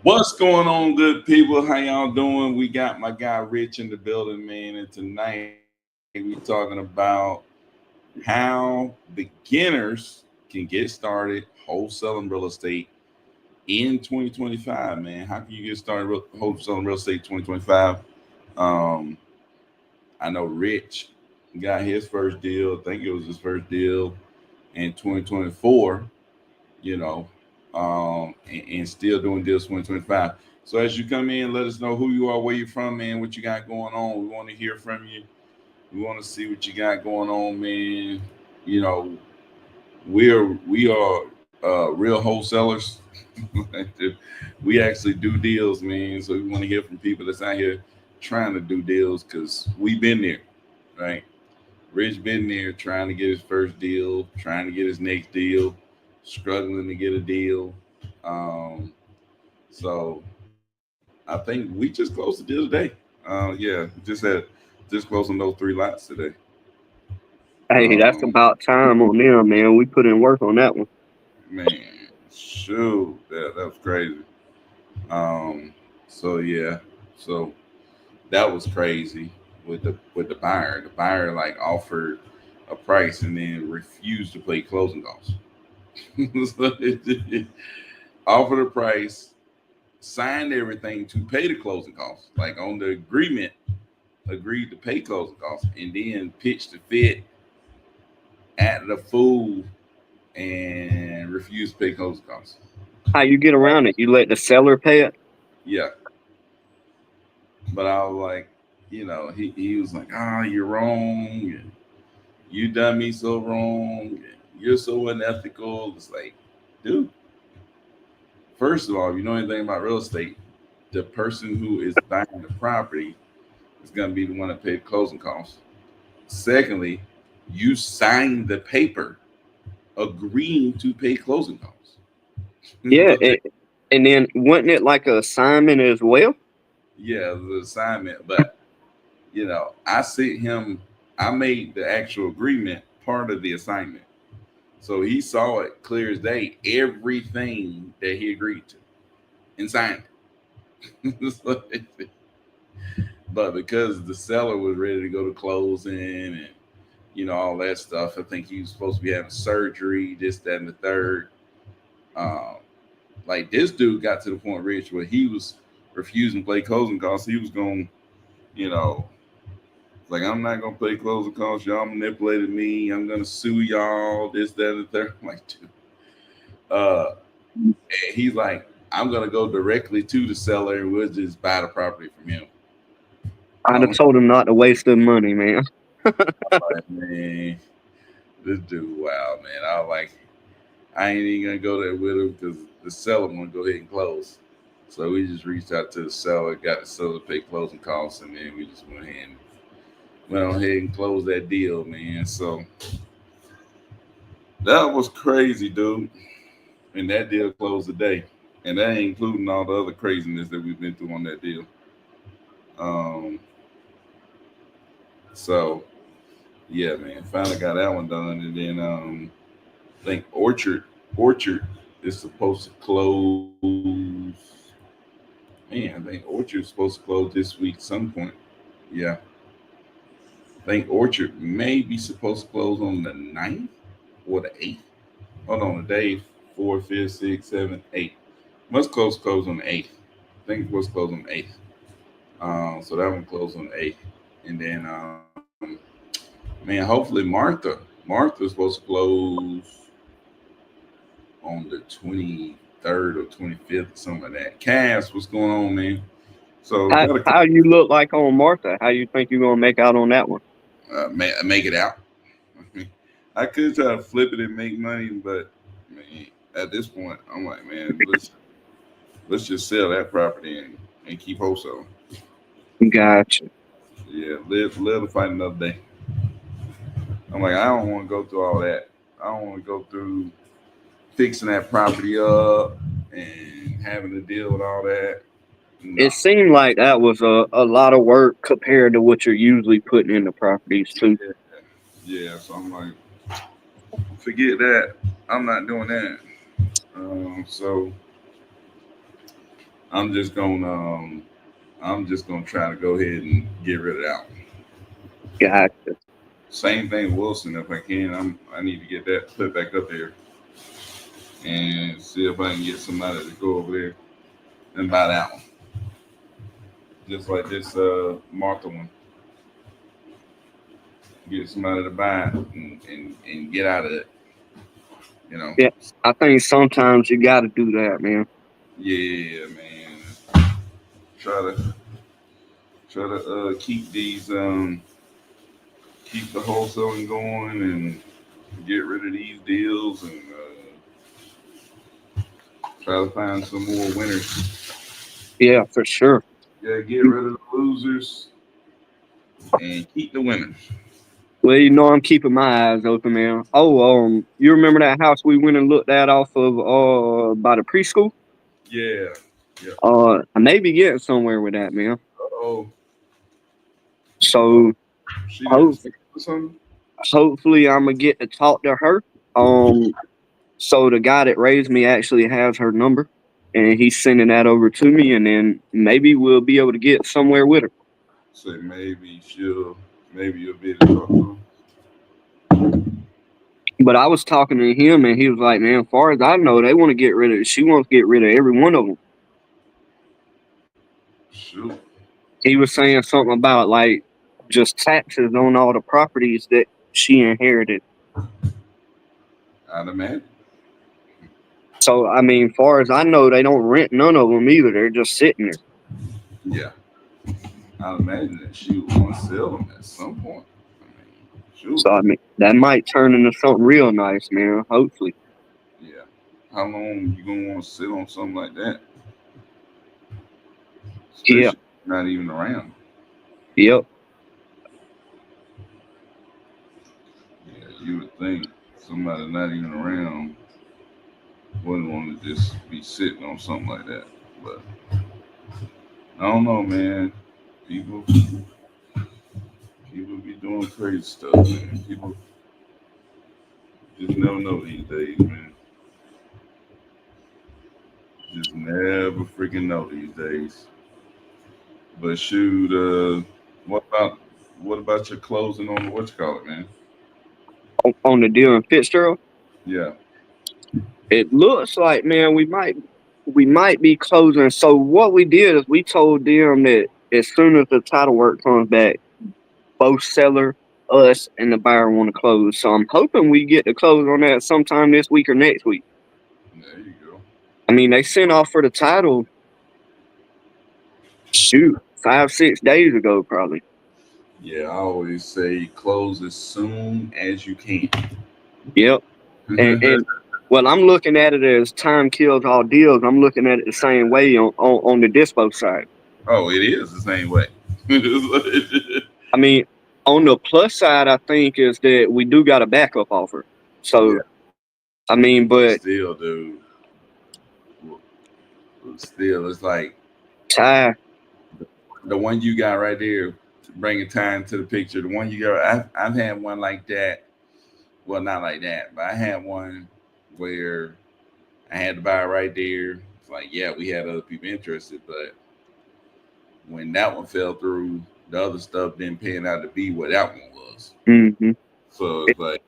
What's going on, good people? How y'all doing? We got my guy Rich in the building, man. And tonight we talking about how beginners can get started wholesaling real estate in 2025, man. How can you get started wholesaling real estate 2025? Um, I know Rich got his first deal. I think it was his first deal in 2024, you know, and still doing deals 2025. So as you come in, let us know who you are, where you're from, man, what you got going on. We want to hear from you. We want to see what you got going on, man. You know, we are real wholesalers. We actually do deals, man. So we want to hear from people that's out here trying to do deals because we've been there, right? Rich been there trying to get his first deal, trying to get his next deal, struggling to get a deal. Um, so I think we just closed the deal today. Yeah, just closing those three lots today. Hey, that's Um, about time on them, man. We put in work on that one. man, shoot, that was crazy. Um, so yeah, so that was crazy with the buyer. The buyer like offered a price and then refused to pay closing costs. So offered a price, signed everything to pay the closing costs, like on the agreement, agreed to pay closing costs, and then pitched the fit at the fool and refused to pay closing costs. How you get around it? You let the seller pay it? Yeah, but I was like, he was like, "Ah, you're wrong. You done me so wrong. You're so unethical." It's like, dude, first of all, if you know anything about real estate, the person who is buying the property is going to be the one that paid closing costs. Secondly, you signed the paper agreeing to pay closing costs. Yeah, and then wasn't it like a assignment as well? Yeah, the assignment, but I sent him. I made the actual agreement part of the assignment, so he saw it clear as day, everything that he agreed to, and signed it. So, but because the seller was ready to go to closing and all that stuff, I think he was supposed to be having surgery, this, that, and the third. Um, like this dude got to the point, Rich, where he was refusing to play closing costs. He was going, you know, like I'm not gonna play closing costs. Y'all manipulated me. I'm gonna sue y'all. This, that, and the third. I'm like, dude. And he's like, I'm gonna go directly to the seller and we'll just buy the property from him. I'd have I'm told him not to waste their money, man. like, man, this dude, wow, man. I was like, I ain't even gonna go there with him because the seller want to go ahead and close. So we just reached out to the seller, got the seller to pay closing costs, and then we just went on ahead and closed that deal, man. So that was crazy, dude. And that deal closed today. And that ain't including all the other craziness that we've been through on that deal. Um, so yeah, man, finally got that one done. And then I think Orchard is supposed to close. Man, I think Orchard's supposed to close this week some point. Yeah. I think Orchard may be supposed to close on the 9th or the 8th. Hold on, the day 4, 5, 6, 7, 8. Must close on the 8th. I think it was closed on the 8th. So that one closed on the 8th. And then, man, hopefully Martha's supposed to close on the 23rd or 25th, something like that. Cass, what's going on, man? So How got a how you look like on Martha? How you think you're gonna make out on that one? make it out. I could try to flip it and make money, but man, at this point, I'm like, man, let's just sell that property and keep wholesaling. Gotcha. Yeah, live to fight another day. I'm like, I don't want to go through all that. I don't want to go through fixing that property up and having to deal with all that. No. It seemed like that was a lot of work compared to what you're usually putting into properties too. Yeah, yeah. So I'm like, forget that. I'm not doing that. So I'm just gonna try to go ahead and get rid of that one. Gotcha. Same thing, Wilson. If I can, I need to get that put back up there and see if I can get somebody to go over there and buy that one, just like this Martha one. Get somebody to buy it and get out of it. You know. Yeah, I think sometimes you got to do that, man. Yeah, man. Try to keep these keep the wholesaling going and get rid of these deals and try to find some more winners. Yeah, for sure. Yeah, get rid of the losers and keep the winners. Well, I'm keeping my eyes open, man. Oh, you remember that house we went and looked at off of by the preschool? Yeah. Yeah. I may be getting somewhere with that, man. Oh, So she didn't hope, say something. hopefully I'm gonna get to talk to her. So the guy that raised me actually has her number, and he's sending that over to me, and then maybe we'll be able to get somewhere with her. Say maybe you'll be able to talk to her. But I was talking to him, and he was like, "Man, as far as I know, they want to get rid of. She wants to get rid of every one of them." Shoot. He was saying something about like just taxes on all the properties that she inherited. I'd imagine. So I mean, far as I know, they don't rent none of them either. They're just sitting there. Yeah. I'd imagine that she would want to sell them at some point. I mean, shoot. So I mean, that might turn into something real nice, man. Hopefully. Yeah. How long you gonna want to sit on something like that? Especially Yeah. not even around. Yep. Yeah, you would think somebody not even around wouldn't want to just be sitting on something like that. But I don't know, man. People be doing crazy stuff, man. People just never know these days, man. Just never freaking know these days. But shoot, what about what about your closing on the what you call it, man? On the deal in Fitzgerald, Yeah. it looks like, man, we might be closing. So what we did is we told them that as soon as the title work comes back, both seller, us, and the buyer want to close. So I'm hoping we get to close on that sometime this week or next week. There you go. I mean, they sent off for the title, shoot, 5-6 days ago, probably. Yeah, I always say close as soon as you can. Yep. And well, I'm looking at it as time kills all deals. I'm looking at it the same way on the dispo side. Oh, it is the same way. I mean, on the plus side, I think is that we do got a backup offer. So, Yeah. I mean, but Still, dude. Still, it's like Ty, the one you got right there, bringing time to the picture. The one you got, I've had one like that. Well, not like that, but I had one where I had to buy right there. It's like, yeah, we had other people interested, but when that one fell through, the other stuff didn't pan out to be what that one was. mm-hmm. So it's like,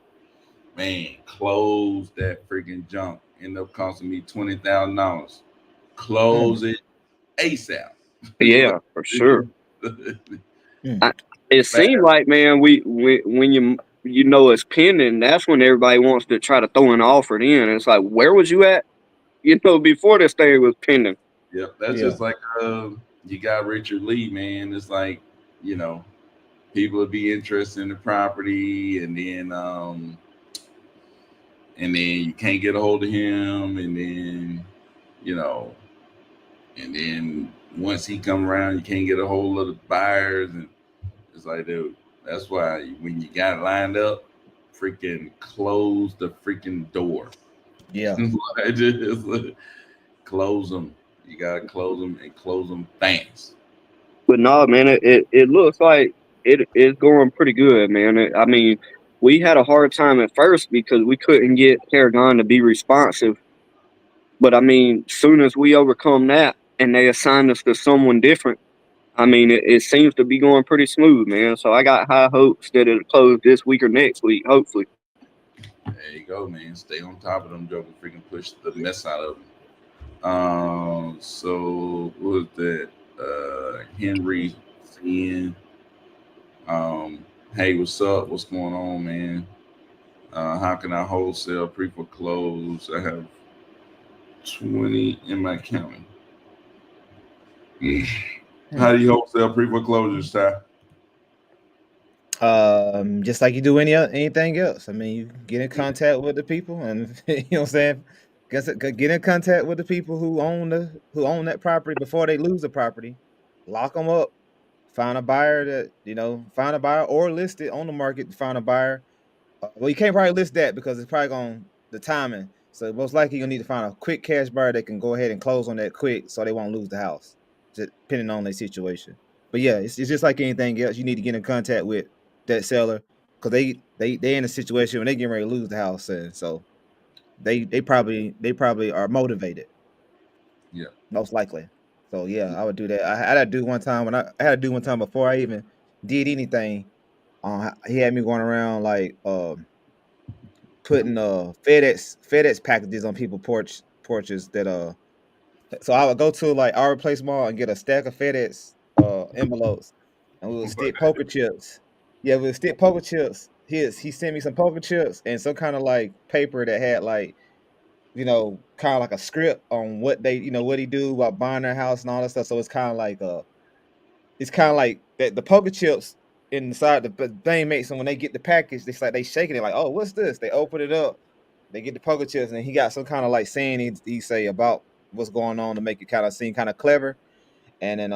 man, close that freaking junk. End up costing me $20,000. Close it ASAP. Yeah, for sure. Mm. It seemed like, man, we when you know it's pending, that's when everybody wants to try to throw an offer in. It's like, where was you at? Before this thing was pending. Yep, that's Yeah. just like you got Richard Lee, man. It's like, you know, people would be interested in the property, and then you can't get a hold of him, and then you know, and then once he come around, you can't get a hold of the buyers, and it's like, dude, that's why when you got it lined up, freaking close the freaking door. Yeah. Just close them. You gotta close them and close them fast. But no, man, it looks like it's going pretty good, man. I mean, we had a hard time at first because we couldn't get Paragon to be responsive. But I mean, soon as we overcome that, and they assign us to someone different, I mean, it seems to be going pretty smooth, man. So I got high hopes that it'll close this week or next week, hopefully. There you go, man. Stay on top of them jokers. Freaking push the mess out of them. So what was that? Henry saying, hey, what's up? What's going on, man? How can I wholesale pre-foreclose? I have 20 in my county. How do you wholesale pre-foreclosures, Ty? Just like you do anything else. I mean, you get in contact with the people, and you know what I'm saying. Get in contact with the people who own that property before they lose the property. Lock them up. Find a buyer find a buyer or list it on the market to find a buyer. Well, you can't probably list that because it's probably going the timing. So most likely you'll need to find a quick cash buyer that can go ahead and close on that quick, so they won't lose the house, just depending on their situation. But yeah, it's just like anything else. You need to get in contact with that seller because they in a situation when they getting ready to lose the house, and so they probably are motivated, Yeah. most likely. So yeah, I would do that. I had to do one time I had to do one time before I even did anything. He had me going around like putting FedEx packages on people porches that so I would go to like our place mall and get a stack of FedEx envelopes, and we would stick poker chips. Yeah, we would stick poker chips. He sent me some poker chips and some kind of like paper that had like, kind of like a script on what what he do about buying their house and all that stuff. So it's kind of like that the poker chips inside the thing makes them when they get the package, it's like they shaking it like, oh, what's this? They open it up, they get the poker chips, and he got some kind of like saying he say about what's going on to make it kind of seem kind of clever. And then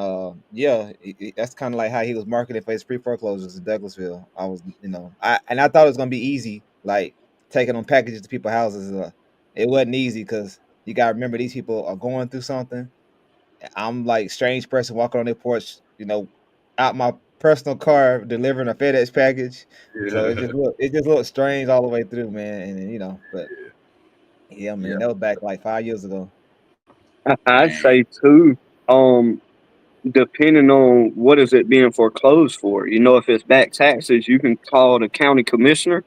yeah, that's kind of like how he was marketing for his pre foreclosures in Douglasville. I was, I thought it was gonna be easy, like taking on packages to people's houses. It wasn't easy because you gotta remember these people are going through something. I'm like strange person walking on their porch, out my personal car delivering a FedEx package. So Yeah. it just looked strange all the way through, man. And then, but yeah, man, Yeah. that was back like 5 years ago. I'd Man. say too, um, depending on what is it being foreclosed for. If it's back taxes, you can call the county commissioner.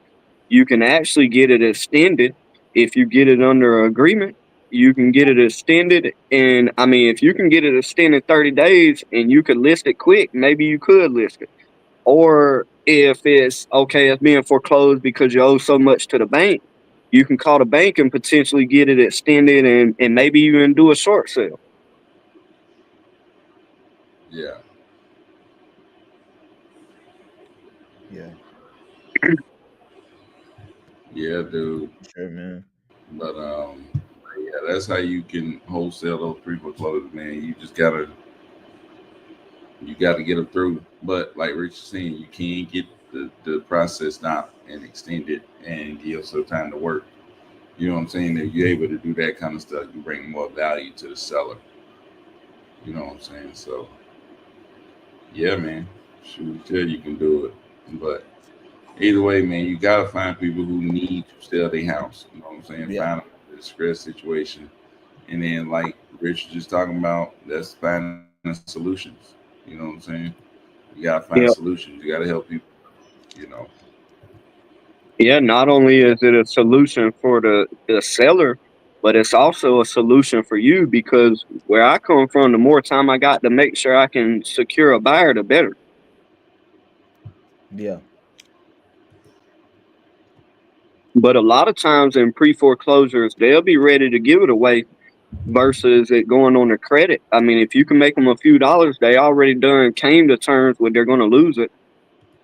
You can actually get it extended if you get it under agreement. You can get it extended, and I mean, if you can get it extended 30 days and you could list it quick, maybe you could list it. Or if it's okay, it's being foreclosed because you owe so much to the bank, you can call the bank and potentially get it extended and maybe even do a short sale. Yeah. Yeah, Yeah, dude. sure, man. But yeah, that's how you can wholesale those pre-foreclosures, man. You gotta get them through. But like Rich is saying, you can't get the process down and extend it and give yourself time to work. You know what I'm saying? If you're able to do that kind of stuff, you bring more value to the seller. You know what I'm saying? So yeah, man. Shoot, tell you can do it. But either way, man, you gotta find people who need to sell their house. You know what I'm saying? Yeah, Find them in a distressed situation. And then like Rich was just talking about, that's finding solutions. You know what I'm saying? You gotta find Yeah. solutions. You gotta help people, you know. Yeah, not only is it a solution for the seller, but it's also a solution for you because where I come from, the more time I got to make sure I can secure a buyer, the better. yeah, But a lot of times in pre foreclosures, they'll be ready to give it away versus it going on their credit. I mean, if you can make them a few dollars, they already done came to terms with they're going to lose it.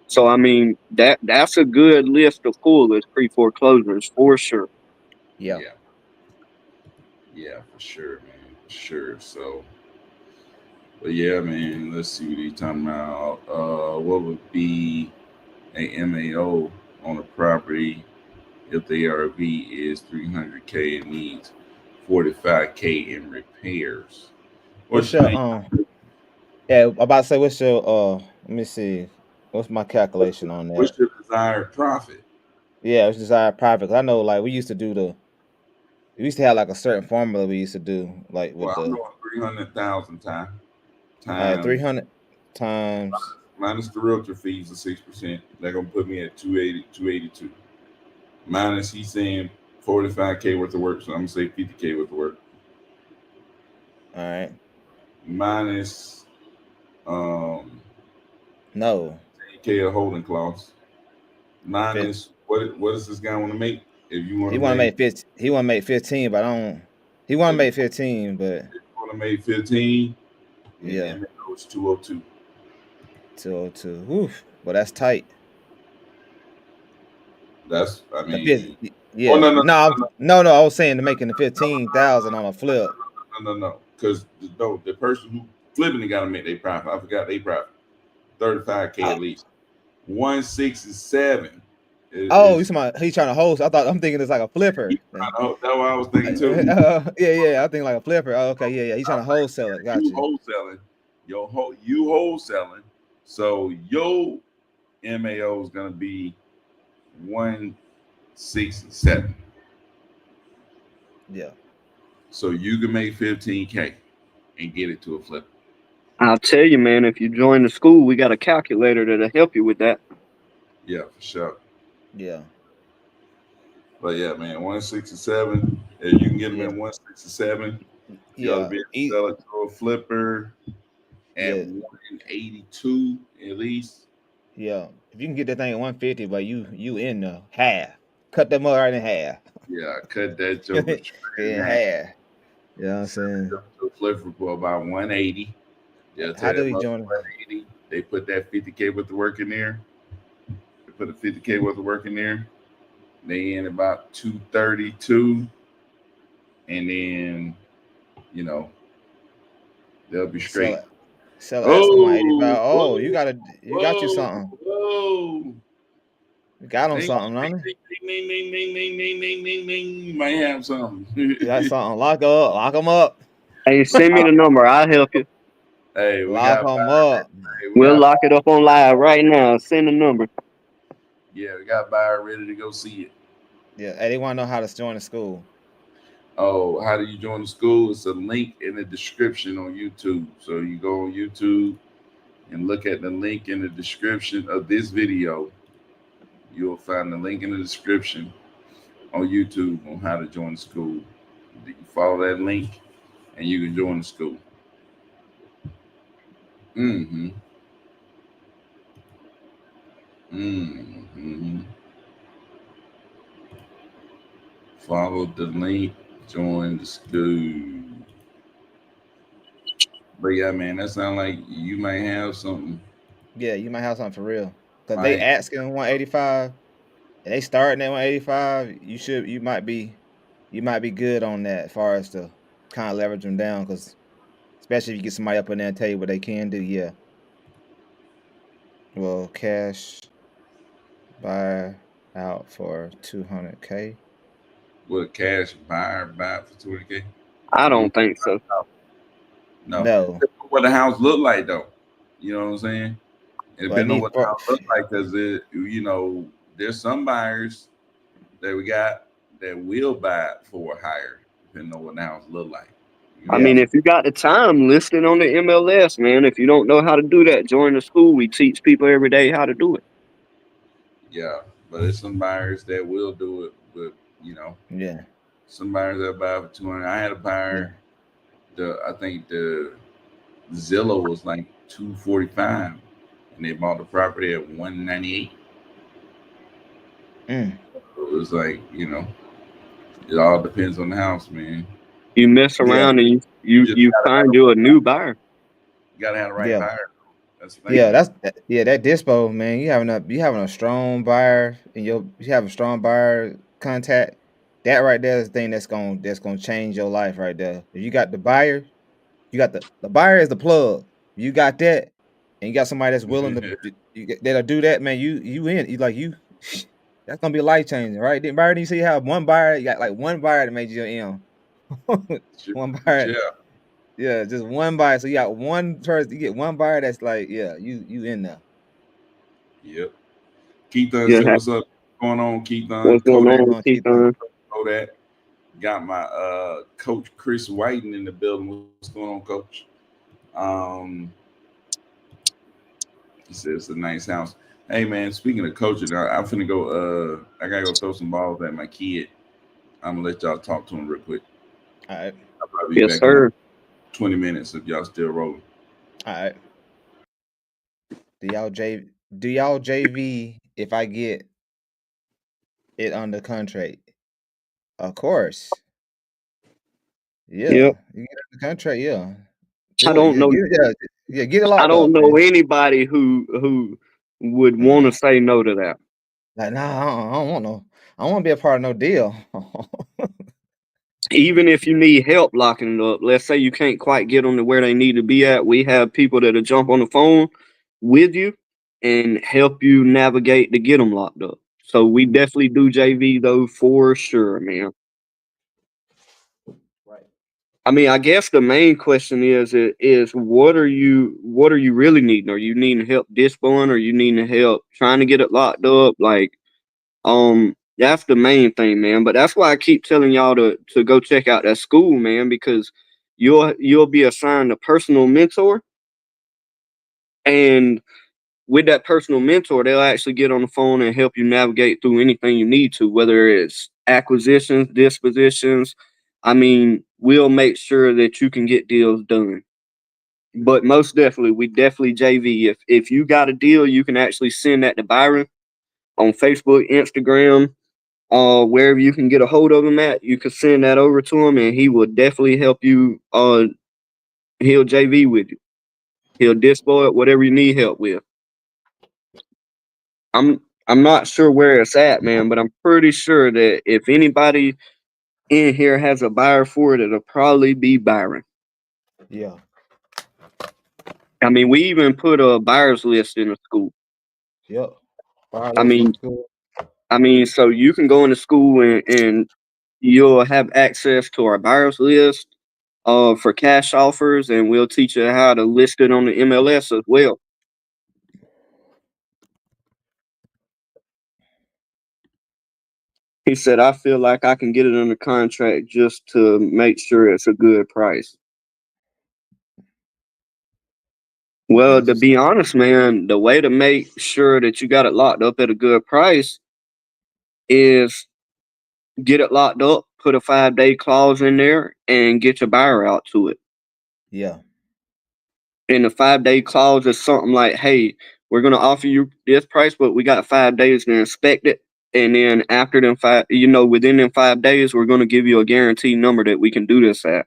So I mean that's a good list to pull is pre foreclosures for sure. yeah. Yeah. Yeah, for sure, man. For sure. So but yeah, man, let's see what he's talking about. What would be a MAO on a property if the ARV is 300K and needs 45K in repairs? What What's you your think? Yeah, I'm about to say what's your let me see. What's my calculation on that? What's your desired profit? Yeah, it's desired profit. 'Cause I know like we used to have like a certain formula we used to do like with Well, I the know 300,000 All right, times 300 times minus the realtor fees of 6%. They're gonna put me at 280, 282. Minus he's saying 45K worth of work, so I'm gonna say 50K worth of work. all right. Minus No. 10K of holding costs. Fif- Minus what does this guy want to make? If you want He to want to make make 15. He want to make 15, but I don't. He want to if you make 15, but want to make 15, then yeah, MAO is 202. 202. Oof. Well, that's tight. That's I The fifth, mean oh yeah. No. I was saying to making the 15,000 on a flip. no. Because no, the person who flipping it got to make their profit. I forgot they profit 35K Oh, at least. 167 oh, is he's trying to host. I'm thinking it's like a he flipper. trying to, that's what I was thinking too. Yeah. I think like a flipper. Oh, okay, yeah. He's trying to wholesale it. Got You you. wholesaling, you wholesaling. So your MAO is gonna be 167. Yeah. So you can make 15K and get it to a flip. I'll tell you, man, if you join the school, we got a calculator that'll help you with that. Yeah, for sure. Yeah. But yeah, man, 167. If you can get them Yeah. at 167, you ought to Yeah. be able to sell it to a flipper at Yeah. 182 at least. Yeah. If you can get that thing at 150, but you in the half. Cut that mother right in half. Yeah, cut that joker straight in In half. half. You know what I'm Sell it saying? to a flipper for about 180. They'll How tell do that we mother join? 180. They put that 50K worth of work in there. They put a 50K worth of work in there. They in about 232. And then, you know, they'll be Sell straight. it. Sell it at Oh, 185. Oh, whoa, you got you whoa, something. whoa. You got him Ding, something, ding, don't he? ding, ding, ding, ding, ding, ding, ding, ding, ding. You might have something. You got something. Lock up. Lock him up. Hey, send me the number. I'll help you. Hey, Lock him up. we We'll got lock it up on live right now. Send the number. yeah, we got buyer ready to go see it. Yeah. Hey, they want to know how to join the school. Oh, how do you join the school? It's a link in the description on YouTube. So you go on YouTube and look at the link in the description of this video. You'll find the link in the description on YouTube on how to join the school. You follow that link and you can join the school. Mm-hmm. Mm-hmm. Follow the link, join the school. But yeah, man, that sounds like you might have something. Yeah, you might have something for real. Cause they Might asking 185 and they starting at 185. You might be good on that as far as to kind of leverage them down. Cause especially if you get somebody up in there and tell you what they can do. Yeah. Well, cash buy out for 200K. with a cash buy for 20K. I You don't think so. no. No, What the house look like though. You know what I'm saying? It but I depends on need what the house look like because there's some buyers that we got that will buy it for higher, depending on what the house look like. You I know what mean, I'm yeah, if you got the time listed on the MLS, man, if you don't know how to do that, join the school. We teach people every day how to do it. yeah, but there's some buyers that will do it, but you know, yeah, some buyers that buy for 200. I had a yeah. buyer. I think the Zillow was like 245, and they bought the property at 198. Mm, So it was like it all depends on the house, man. You mess yeah, around and You you just you gotta find you a new buyer. have the right yeah, buyer. That's the yeah. thing. That dispo, man. You having a strong buyer and you have a strong buyer contact. That right there is the thing that's gonna change your life right there. If you got the buyer, you got the buyer is the plug. You got that, and you got somebody that's willing that'll do that, man. You in you like you. That's gonna be life changing, right? Then Byron, you see how one buyer you got like one buyer that made you an M. One buyer, Yeah, yeah, just one buyer. So you got one person, you get one buyer that's like, yeah, you in there. yep. Keith You said, have "What's up? What's going on, Keith? what's going What's Kodak, going on, on, Keith? Keith? Kodak. Got my coach Chris Whiten in the building. What's going on, coach? Um, he says it's a nice house. Hey man, speaking of coaching, I'm finna go. I gotta go throw some balls at my kid. I'm gonna let y'all talk to him real quick. All right. I'll probably be Yes, back in sir. 20 minutes if y'all still rolling. All right. Do y'all J do y'all JV if I get it under contract? Of course. Yep. Yeah. You get it under contract, yeah. I Do it. don't Yeah, know. get it, yeah, get it I locked don't up, know man. anybody who would want to Mm. say no to that. Like, nah, I don't want no. I don't want to be a part of no deal. Even if you need help locking it up, let's say you can't quite get them to where they need to be at, we have people that'll jump on the phone with you and help you navigate to get them locked up. So we definitely do JV though for sure, man. Right. I mean, I guess the main question is what are you really needing? Are you needing help dispoing? Are you needing help trying to get it locked up? Like, that's the main thing, man. But that's why I keep telling y'all to go check out that school, man, because you'll be assigned a personal mentor, and with that personal mentor, they'll actually get on the phone and help you navigate through anything you need to, whether it's acquisitions, dispositions. I mean, we'll make sure that you can get deals done. But most definitely, we definitely JV. If you got a deal, you can actually send that to Byron on Facebook, Instagram, wherever you can get a hold of him at. You can send that over to him, and he will definitely help you. He'll JV with you. He'll dispo it, whatever you need help with. I'm not sure where it's at, man, but I'm pretty sure that if anybody in here has a buyer for it, it'll probably be Byron. Yeah. I mean, we even put a buyers list in the school. Yep. I Wireless in mean, the school. so you can go into school and you'll have access to our buyers list for cash offers, and we'll teach you how to list it on the MLS as well. He said, I feel like I can get it under contract just to make sure it's a good price. Well, That's to what's be up. honest, man, the way to make sure that you got it locked up at a good price is get it locked up, put a 5-day clause in there, and get your buyer out to it. Yeah. And the 5-day clause is something like, hey, we're going to offer you this price, but we got 5 days to inspect it. And then after them within them 5 days, we're going to give you a guaranteed number that we can do this at.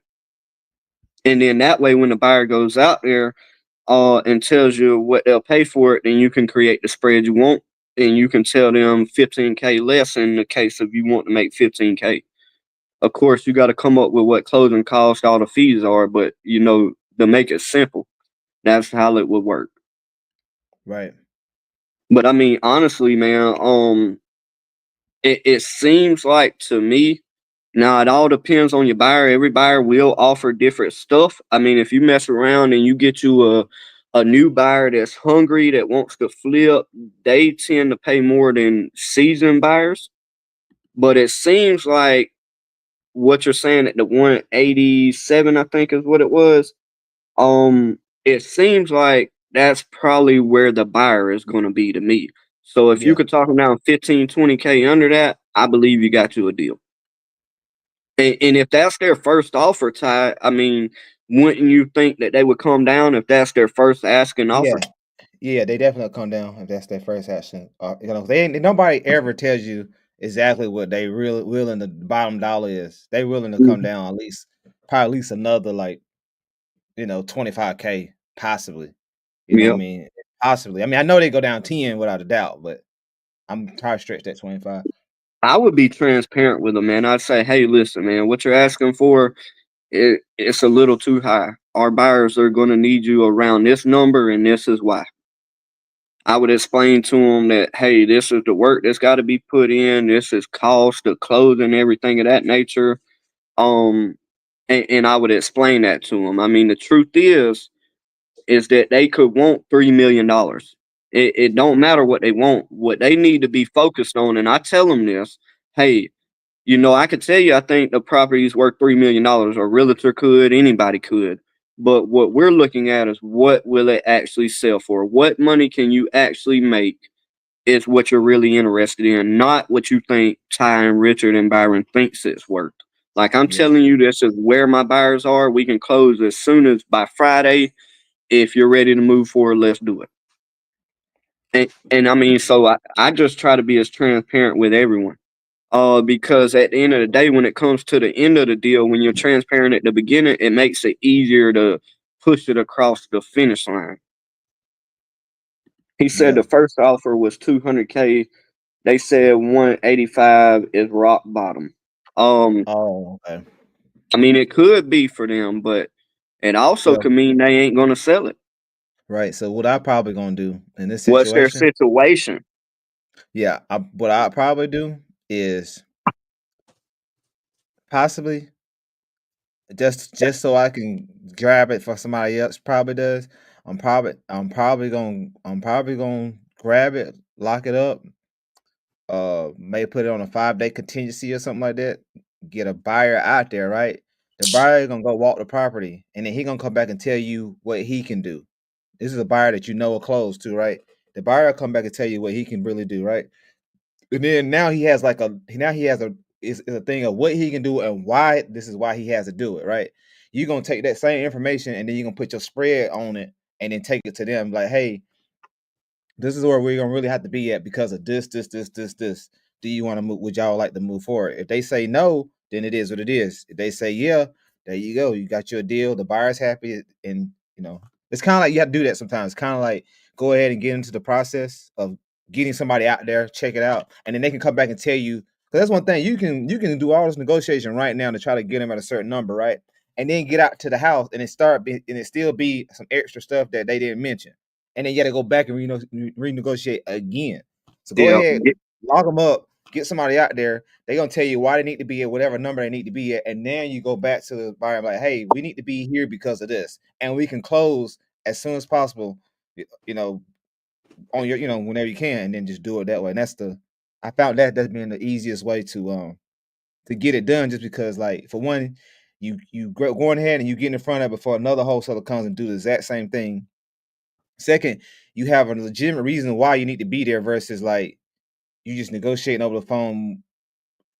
And then that way, when the buyer goes out there and tells you what they'll pay for it, then you can create the spread you want. And you can tell them 15K less in the case of you want to make 15K. Of course, you got to come up with what closing cost, all the fees are, but to make it simple, that's how it would work. Right. But I mean, honestly, man, it seems like to me, now it all depends on your buyer. Every buyer will offer different stuff. I mean, if you mess around and you get you a new buyer that's hungry, that wants to flip, they tend to pay more than seasoned buyers. But it seems like what you're saying at the 187, I think is what it was. It seems like that's probably where the buyer is going to be to me. So if you Yeah. could talk them down 15, 20K under that, I believe you got you a deal. And if that's their first offer, Ty, I mean, wouldn't you think that they would come down if that's their first asking Yeah. offer? Yeah, they definitely come down if that's their first action. They ain't, nobody ever tells you exactly what they really willing the bottom dollar is. They willing to come Mhm. down probably at least another 25K possibly. You know what I Yep. mean? Possibly. I mean, I know they go down 10 without a doubt, but I'm probably stretched at 25. I would be transparent with them, man. I'd say, hey, listen, man, what you're asking for, it's a little too high. Our buyers are going to need you around this number, and this is why. I would explain to them that, hey, this is the work that's got to be put in. This is cost of clothing, everything of that nature. Um, and I would explain that to them. I mean, the truth is that they could want $3 million. It don't matter what they want. What they need to be focused on, and I tell them this: hey, I could tell you, I think the property is worth $3 million. A realtor could, anybody could. But what we're looking at is what will it actually sell for? What money can you actually make is what you're really interested in, not what you think Ty and Richard and Byron thinks it's worth. Like I'm Yeah. telling you, this is where my buyers are. We can close as soon as by Friday. If you're ready to move forward, let's do it. And I mean, so I just try to be as transparent with everyone. Because at the end of the day, when it comes to the end of the deal, when you're transparent at the beginning, it makes it easier to push it across the finish line. He said Yeah. the first offer was 200K. They said 185 is rock bottom. Oh, okay. I mean, it could be for them, but it also Well, could mean they ain't gonna sell it. right. So what I probably gonna do in this What's their situation? situation? Yeah, what I probably do is possibly just so I can grab it for somebody else probably does. I'm probably gonna grab it, lock it up, may put it on a 5-day contingency or something like that. Get a buyer out there, right? The buyer gonna go walk the property, and then he gonna come back and tell you what he can do. This is a buyer that you know will close to, right? The buyer will come back and tell you what he can really do, right? And then now he has is a thing of what he can do and why this is why he has to do it, right? You're gonna take that same information and then you're gonna put your spread on it and then take it to them like, hey, this is where we're gonna really have to be at because of this. Do you want to move? Would y'all like to move forward? If they say no, then it is what it is. If they say yeah, there you go. You got your deal. The buyer's happy, and it's kind of like you have to do that sometimes. Kind of like go ahead and get into the process of getting somebody out there, check it out, and then they can come back and tell you. Because that's one thing you can do all this negotiation right now to try to get them at a certain number, right? And then get out to the house and it still be some extra stuff that they didn't mention, and then you got to go back and renegotiate again. So go Yeah, ahead, log them up, get somebody out there. They're gonna tell you why they need to be at whatever number they need to be at, and then you go back to the buyer like, hey, we need to be here because of this, and we can close as soon as possible. You know, on your whenever you can, and then just do it that way. And I found that's been the easiest way to get it done, just because like for one, you go ahead and you get in front of it before another wholesaler comes and do the exact same thing. Second, you have a legitimate reason why you need to be there versus like you just negotiating over the phone,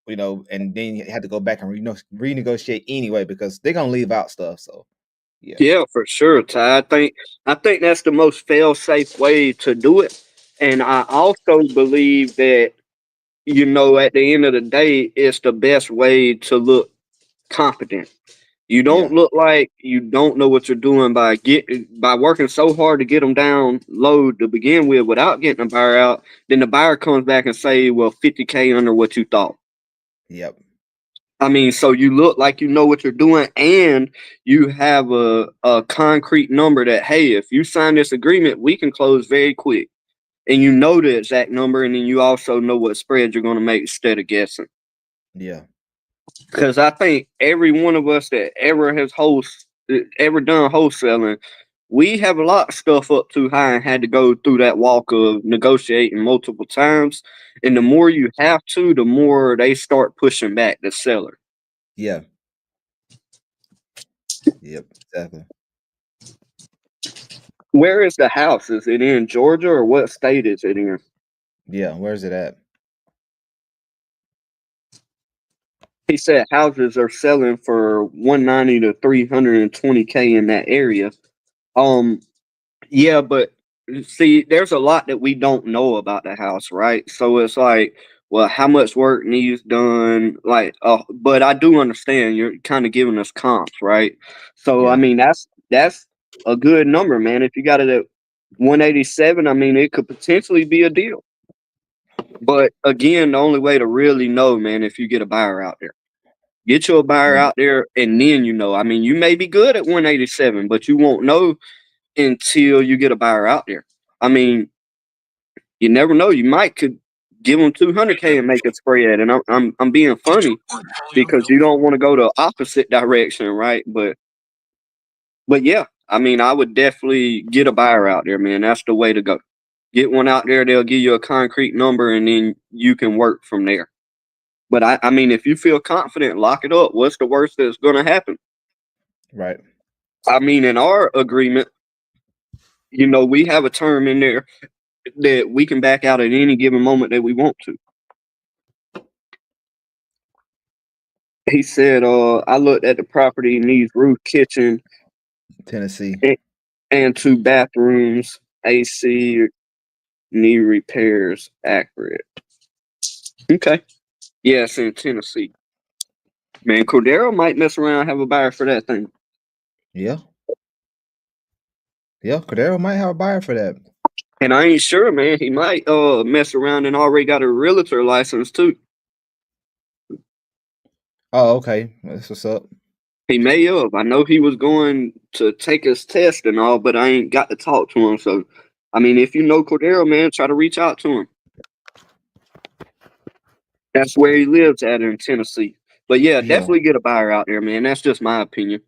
and then you have to go back and renegotiate anyway because they're gonna leave out stuff. So yeah, yeah, for sure, Ty. I think that's the most fail-safe way to do it, and I also believe that at the end of the day, it's the best way to look competent. You don't yeah, look like you don't know what you're doing by working so hard to get them down low to begin with without getting the buyer out. Then the buyer comes back and say, "Well, 50K under what you thought." yep, I mean, so you look like you know what you're doing, and you have a concrete number that, hey, if you sign this agreement, we can close very quick, and you know the exact number, and then you also know what spread you're going to make instead of guessing. yeah, Because I think every one of us that ever done wholesaling, we have a lot of stuff up too high and had to go through that walk of negotiating multiple times. And the more you have to, the more they start pushing back the seller. yeah, yep, exactly. Where is the house? Is it in Georgia or what state is it in? Yeah, where's it at? He said houses are selling for 190 to 320K in that area. Um, Yeah, but see, there's a lot that we don't know about the house, right? So it's like, well, how much work needs done? Like, but I do understand you're kind of giving us comps, right? So I Yeah, mean, that's a good number, man. If you got it at 187, I mean, it could potentially be a deal. But again, the only way to really know, man, if you get a buyer out there. Get you a buyer yeah, out there, and then I mean, you may be good at 187, but you won't know until you get a buyer out there. I mean, you never know. You might could give them 200K and make a spread. And I'm being funny because you don't want to go the opposite direction, right? But yeah, I mean, I would definitely get a buyer out there, man. That's the way to go. Get one out there. They'll give you a concrete number, and then you can work from there. But I mean, if you feel confident, lock it up. What's the worst that's going to happen? Right. I mean, in our agreement, we have a term in there that we can back out at any given moment that we want to. He said, I looked at the property, needs roof, kitchen, Tennessee. and 2 bathrooms, AC, need repairs, accurate. Okay. Yes, in Tennessee. Man, Cordero might mess around and have a buyer for that thing. Yeah. Yeah, Cordero might have a buyer for that. And I ain't sure, man. He might mess around and already got a realtor license too. Oh, okay. That's what's up. He may have. I know he was going to take his test and all, but I ain't got to talk to him. So, I mean, if you know Cordero, man, try to reach out to him. That's where he lives at in Tennessee. But yeah, Yeah. definitely get a buyer out there, man. That's just my opinion.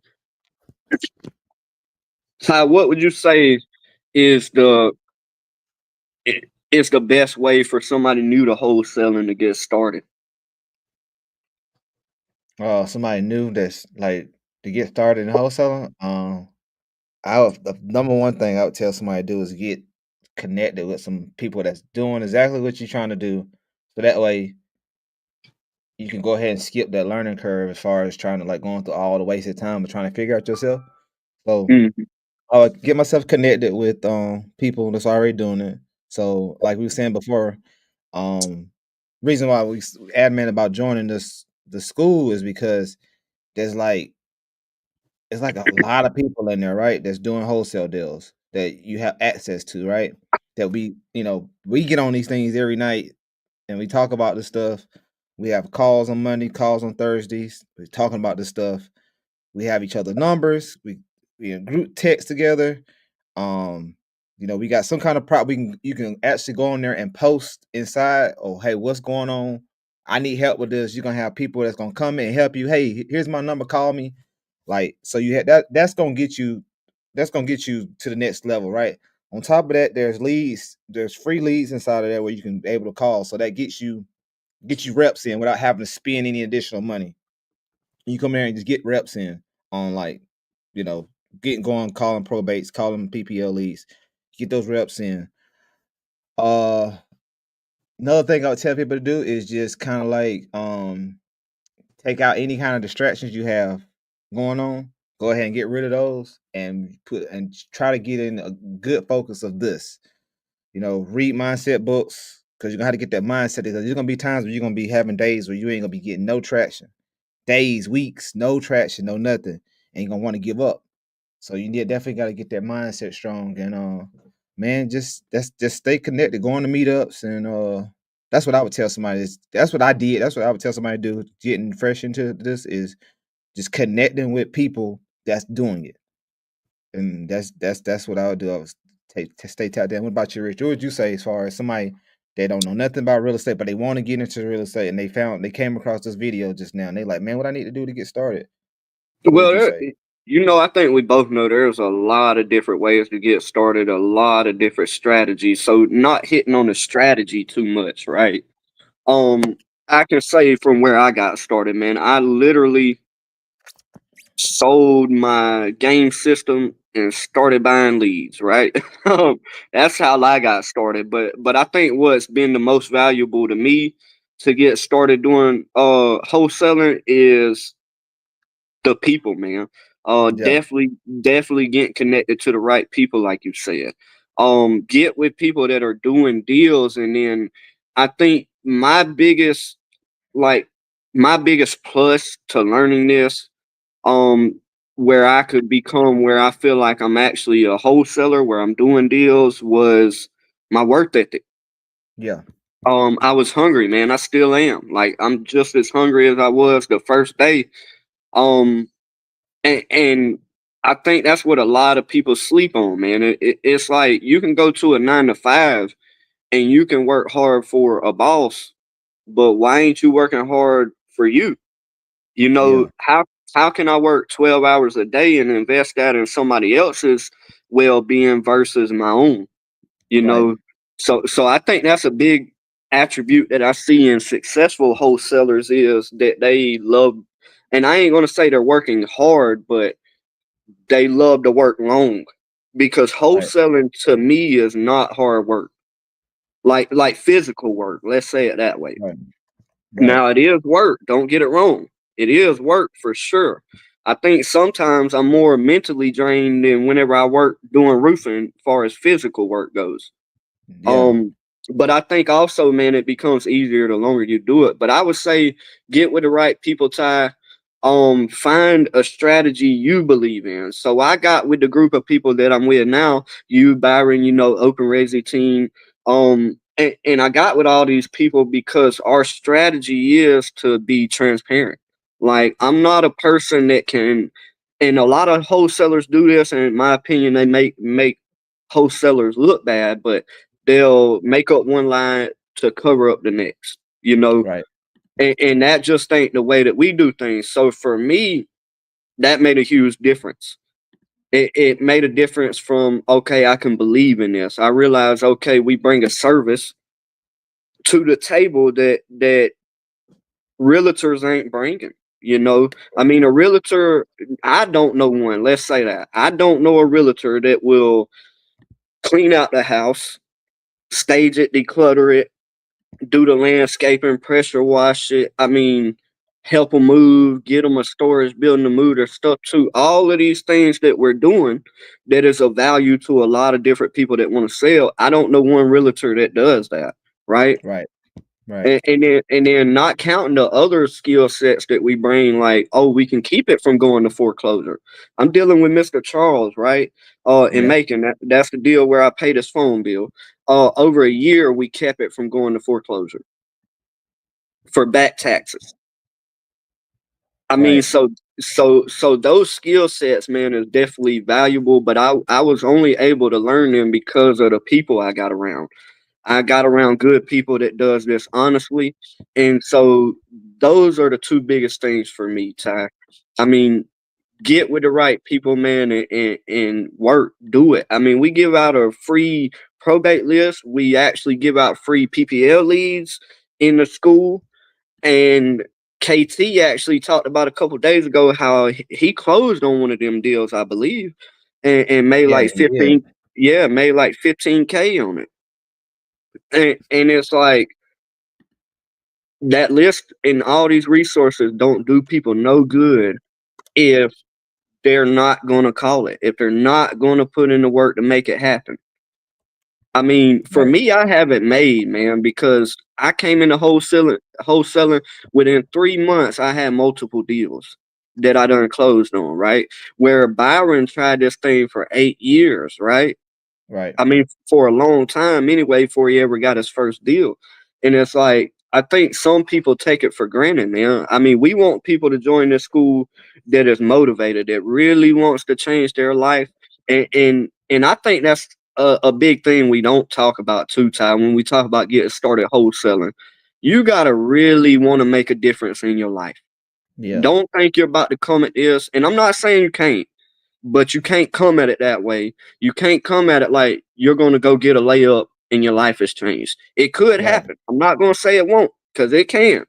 Ty, what would you say is the best way for somebody new to wholesaling to get started? Somebody new that's like to get started in wholesaling. The number one thing I would tell somebody to do is get connected with some people that's doing exactly what you're trying to do. So that way you can go ahead and skip that learning curve as far as trying to like going through all the wasted time of trying to figure out yourself. So Mhm. I would get myself connected with people that's already doing it. So like we were saying before, reason why we adamant about joining the school is because there's like it's like a lot of people in there, right? That's doing wholesale deals that you have access to, right? That we get on these things every night and we talk about this stuff. We have calls on Monday, calls on Thursdays. We're talking about this stuff. We have each other's numbers. We in group text together. We got some kind of prop. You can actually go on there and post inside. Oh, hey, what's going on? I need help with this. You're gonna have people that's gonna come in and help you. Hey, here's my number. Call me. Like so, you had that. That's gonna get you. That's gonna get you to the next level, right? On top of that, there's leads. There's free leads inside of there where you can be able to call. So that get you reps in without having to spend any additional money. You come here and just get reps in on like, you know, getting going, calling probates, calling PPL leads, get those reps in. Uh Another thing I would tell people to do is just kind of like take out any kind of distractions you have going on. Go ahead and get rid of those and try to get in a good focus of this. Read mindset books because you're gonna have to get that mindset because there's gonna be times where you're gonna be having days where you ain't gonna be getting no traction. Days, weeks, no traction, no nothing, and you're gonna want to give up. So definitely got to get that mindset strong, and man, just stay connected, going to meetups, and that's what I would tell somebody. That's what I did. That's what I would tell somebody to do. Getting fresh into this is just connecting with people that's doing it, and that's what I would do. I was stay tapped in. What about you, Rich? What would you say as far as somebody they don't know nothing about real estate, but they want to get into real estate, and they came across this video just now, and they like, man, what I need to do to get started? What would you Well, say? I think we both know there's a lot of different ways to get started, a lot of different strategies. So not hitting on the strategy too much, right? I can say from where I got started, man, I literally sold my game system and started buying leads, right? That's how I got started. But I think what's been the most valuable to me to get started doing wholesaling is the people, man. Yeah, Definitely get connected to the right people, like you said. Get with people that are doing deals, and then I think like my biggest plus to learning this, where I could become where I feel like I'm actually a wholesaler, where I'm doing deals, was my work ethic. yeah, I was hungry, man. I still am. Like I'm just as hungry as I was the first day. Um, and I think that's what a lot of people sleep on, man. It's like you can go to a 9 to 5 and you can work hard for a boss, but why ain't you working hard for you? You know, yeah. how can I work 12 hours a day and invest that in somebody else's well-being versus my own? You Right. know, so I think that's a big attribute that I see in successful wholesalers is that they love, and I ain't gonna say they're working hard, but they love to work long, because Right. wholesaling to me is not hard work, like physical work. Let's say it that way. Right. Right. Now it is work. Don't get it wrong. It is work for sure. I think sometimes I'm more mentally drained than whenever I work doing roofing, as far as physical work goes. Yeah. Um, but I think also, man, it becomes easier the longer you do it. But I would say get with the right people, Ty. Find a strategy you believe in. So I got with the group of people that I'm with now, you, Byron, Open Resi team. And I got with all these people because our strategy is to be transparent. Like, I'm not a person that can, and a lot of wholesalers do this, and in my opinion, they make wholesalers look bad, but they'll make up one line to cover up the next, Right. and that just ain't the way that we do things. So for me, that made a huge difference. It made a difference from, okay, I can believe in this. I realized, okay, we bring a service to the table that realtors ain't bringing. I mean, a realtor, I don't know one. Let's say that I don't know a realtor that will clean out the house, stage it, declutter it, do the landscaping, pressure wash it. I mean, help them move, get them a storage building to move their stuff to. All of these things that we're doing that is of value to a lot of different people that want to sell. I don't know one realtor that does that, right? Right. Right. And then not counting the other skill sets that we bring, like, oh, we can keep it from going to foreclosure. I'm dealing with Mr. Charles, right? In Yeah. Macon, that's the deal where I paid his phone bill. Over a year, we kept it from going to foreclosure for back taxes. I mean, Right. so those skill sets, man, is definitely valuable. But I was only able to learn them because of the people I got around. I got around good people that does this honestly. And so those are the two biggest things for me, Ty. I mean, get with the right people, man, and work, do it. I mean, we give out a free probate list. We actually give out free PPL leads in the school. And KT actually talked about a couple days ago how he closed on one of them deals, I believe, and made Yeah. like He did. 15, yeah, made like 15K on it. And it's like, that list and all these resources don't do people no good if they're not going to call it, if they're not going to put in the work to make it happen. I mean, for Right. me, I have it made, man, because I came into wholesaling within 3 months. I had multiple deals that I done closed on, right? Where Byron tried this thing for 8 years, right? Right. I mean, for a long time anyway, before he ever got his first deal. And it's like, I think some people take it for granted, man. I mean, we want people to join this school that is motivated, that really wants to change their life. And I think that's a big thing we don't talk about too, Ty, when we talk about getting started wholesaling. You got to really want to make a difference in your life. Yeah. Don't think you're about to come at this. And I'm not saying you can't, but you can't come at it that way. You can't come at it like you're going to go get a layup and your life has changed. It could Right. happen. I'm not going to say it won't, because it can,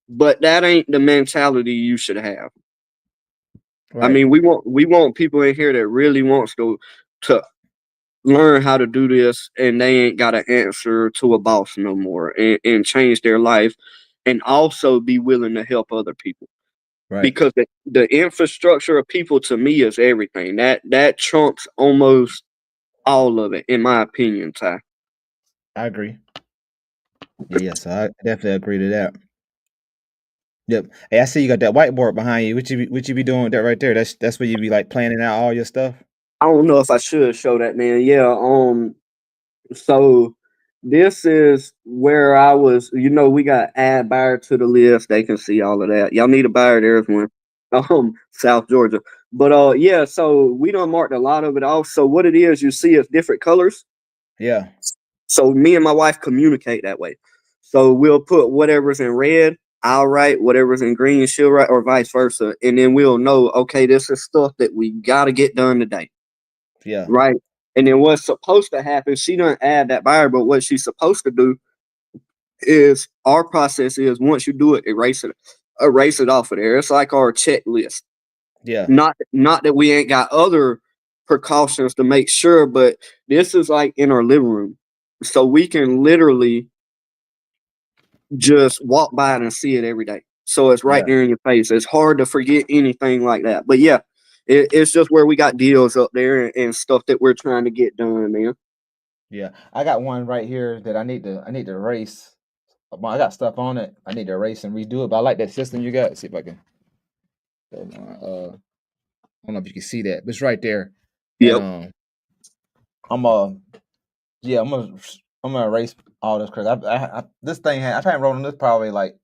but that ain't the mentality you should have. I Right. mean, we want people in here that really wants to learn how to do this, and they ain't got to answer to a boss no more, and change their life, and also be willing to help other people, Right. because the infrastructure of people to me is everything. That trumps almost all of it, in my opinion, Ty. I agree. Yeah. Yeah. So I definitely agree to that. Yep. Hey, I see you got that whiteboard behind you. What you be doing with that right there? That's where you be like planning out all your stuff. I don't know if I should show that, man. Yeah. So this is where I was. We got add buyer to the list. They can see all of that. Y'all need a buyer. There's one. South Georgia. But yeah. So we done marked a lot of it off. So what it is, you see, is different colors. Yeah. So me and my wife communicate that way. So we'll put whatever's in red, I'll write, whatever's in green, she'll write, or vice versa. And then we'll know, okay, this is stuff that we got to get done today. Yeah. Right. And then what's supposed to happen, she doesn't add that buyer, but what she's supposed to do is our process is once you do it, erase it off of there. It's like our checklist. Yeah. Not that we ain't got other precautions to make sure, but this is like in our living room. So we can literally just walk by it and see it every day. So it's right Yeah. there in your face. It's hard to forget anything like that. But yeah, it's just where we got deals up there and stuff that we're trying to get done, man. Yeah. I got one right here that I need to erase. I got stuff on it. I need to erase and redo it. But I like that system you got. Let's see if I can. I don't know if you can see that, but it's right there. And Yep. I'm yeah, I'm gonna erase all this because this thing I've had wrote on this probably like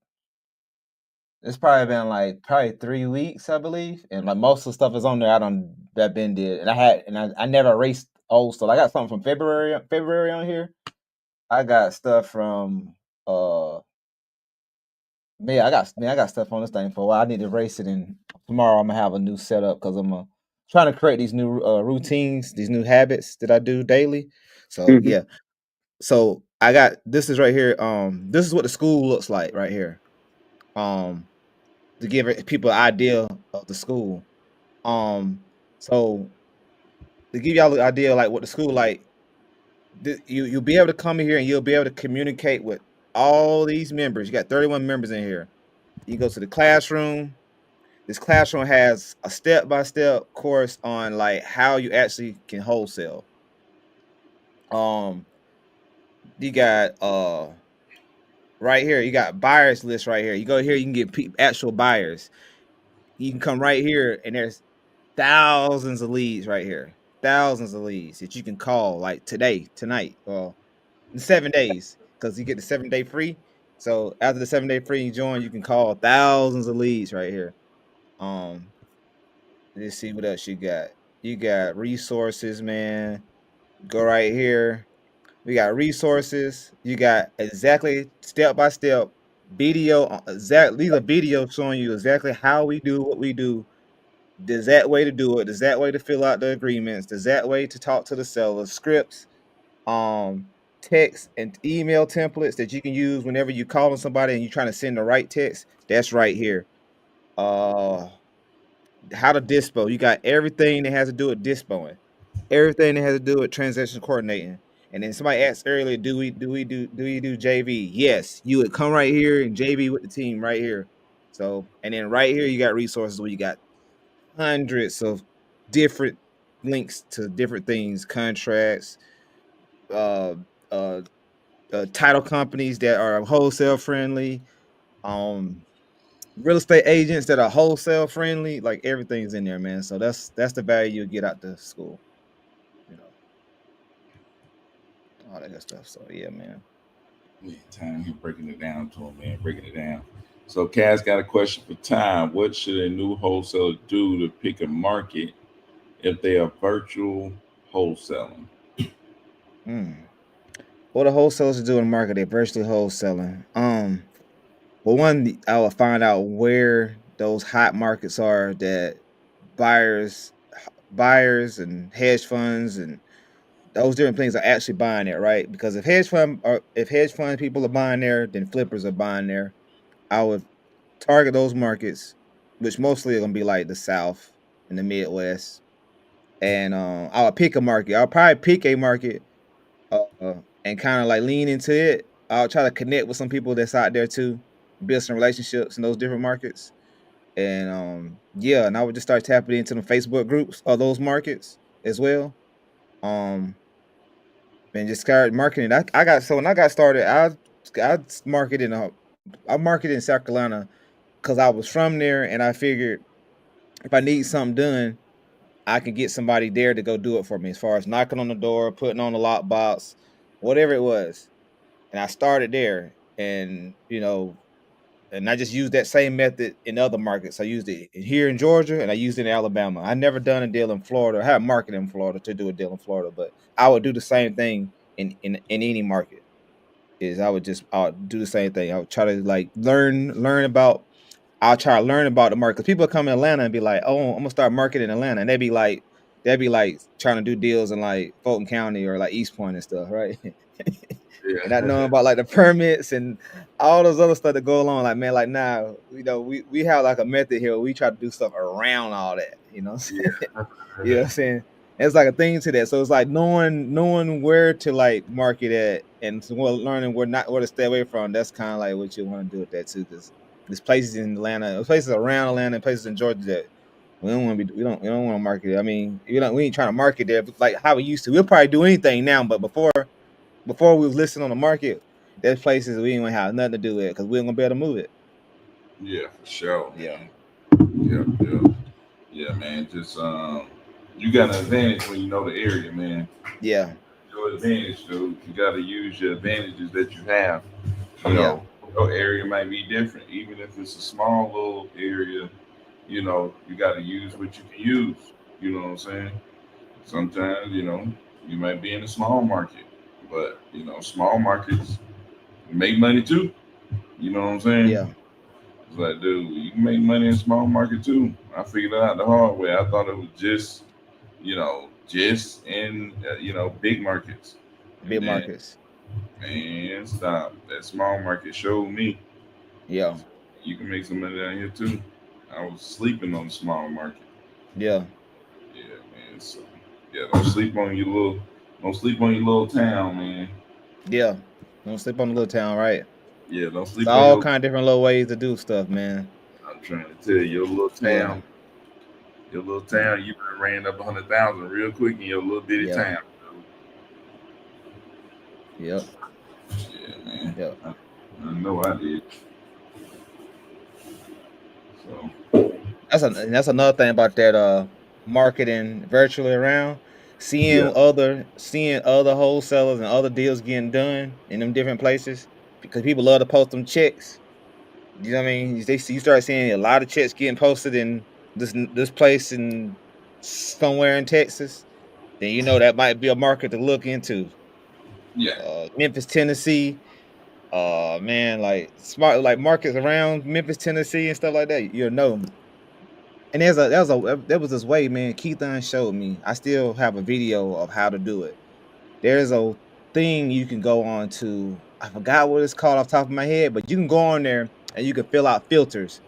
it's probably been like probably 3 weeks, I believe, and like most of the stuff is on there. I don't that been did, and I never erased old stuff. I got something from February on here. I got stuff from I got stuff on this thing for a while. I need to erase it, and tomorrow I'm gonna have a new setup because I'm trying to create these new routines, these new habits that I do daily. So Hmm. yeah, so I got this is right here. This is what the school looks like right here. Um, to give people an idea of the school. Um, so to give y'all an idea like what the school like, you'll be able to come in here and you'll be able to communicate with all these members. You got 31 members in here. You go to the classroom. This classroom has a step-by-step course on like how you actually can wholesale. Um, you got right here, you got buyers list right here. You go here, you can get actual buyers. You can come right here, and there's thousands of leads right here. Thousands of leads that you can call like today, tonight, in 7 days, because you get the 7 day free. So after the 7 day free you join, you can call thousands of leads right here. Um, let's see what else you got. You got resources, man. Go right here. We got resources. You got exactly step by step video. These are videos showing you exactly how we do what we do. There's that way to do it. There's that way to fill out the agreements. There's that way to talk to the sellers. Scripts, um, text and email templates that you can use whenever you're calling somebody and you're trying to send the right text. That's right here. Uh, how to dispo. You got everything that has to do with dispoing. Everything that has to do with transaction coordinating. And then somebody asked earlier, do we do JV? Yes, you would come right here and JV with the team right here. So, and then right here you got resources where you got hundreds of different links to different things, contracts, uh, uh, title companies that are wholesale friendly, um, real estate agents that are wholesale friendly. Like everything's in there, man. So that's the value you get out the school, you know, all that good stuff. So yeah, man. Yeah, time here breaking it down to him, man, breaking it down. So Cass got a question for Time. What should a new wholesaler do to pick a market if they are virtual wholesaling? Mm. What the wholesalers do in the market, they're virtually wholesaling. Well, one, I will find out where those hot markets are that buyers, buyers and hedge funds and those different things are actually buying there, right? Because if hedge fund people are buying there, then flippers are buying there. I would target those markets, which mostly are gonna be like the South and the Midwest. And I would pick a market. I'll probably pick a market and kind of like lean into it. I'll try to connect with some people that's out there too, build some relationships in those different markets. And yeah, and I would just start tapping into the Facebook groups of those markets as well. Um, and just start marketing. I got so when I got started, I marketed I marketed in South Carolina because I was from there, and I figured if I need something done, I can get somebody there to go do it for me. As far as knocking on the door, putting on the lockbox, whatever it was, and I started there, and and I just used that same method in other markets. I used it here in Georgia, and I used it in Alabama. I never done a deal in Florida. I had market in Florida to do a deal in Florida, but I would do the same thing in any market. I would do the same thing. I would try to like learn about. I'll try to learn about the market because people come to Atlanta and be like, "Oh, I'm gonna start marketing in Atlanta," and they'd be like trying to do deals in like Fulton County or like East Point and stuff, right? and not Yeah. knowing about like the permits and all those other stuff that go along. Like man, like now, we have like a method here. We try to do stuff around all that. You know what I'm saying? Yeah. You know what I'm saying? It's like a thing to that. So it's like knowing where to like market at and learning where to stay away from. That's kind of like what you want to do with that too, because there's places in Atlanta, there's places around Atlanta, and places in Georgia that we don't want to market it. I mean, we ain't trying to market there like how we used to. We'll probably do anything now, but before we was listing on the market, there's places we ain't gonna have nothing to do with it because we ain't gonna be able to move it. Yeah, for sure, Yeah, man. Yeah, yeah, yeah, man. Just you got an advantage when you know the area, man. yeah, Your advantage, dude. You got to use your advantages that you have. You yeah, know, your area might be different, even if it's a small little area. You got to use what you can use. You know what I'm saying? Sometimes, you might be in a small market, but small markets make money too. You know what I'm saying? yeah, It's like, dude, you can make money in small market too. I figured it out the hard way. I thought it was just in big markets, and big then markets. man, stop. That small market showed me Yeah, you can make some money down here too. I was sleeping on the small market. yeah, Yeah, man. So yeah, don't sleep on your little town, man. yeah. Don't sleep on the little town, right? Yeah, don't It's sleep on all your. kind of different little ways to do stuff, man. I'm trying to tell you, Yeah, your little town, you could ran up 100,000 real quick in your little bitty yeah, town. yep, Yeah, man. yep. I know I did. So That's another thing about that marketing virtually around. yeah, Seeing other wholesalers and other deals getting done in them different places because people love to post them checks. You know what I mean? You start seeing a lot of checks getting posted in this place in somewhere in Texas, then you know that might be a market to look into. yeah, Memphis, Tennessee, man, like smart like markets around Memphis, Tennessee, and stuff like that. You'll know. And there was this way, man. Keithon showed me. I still have a video of how to do it. There's a thing you can go on to. I forgot what it's called off the top of my head, but you can go on there and you can fill out filters,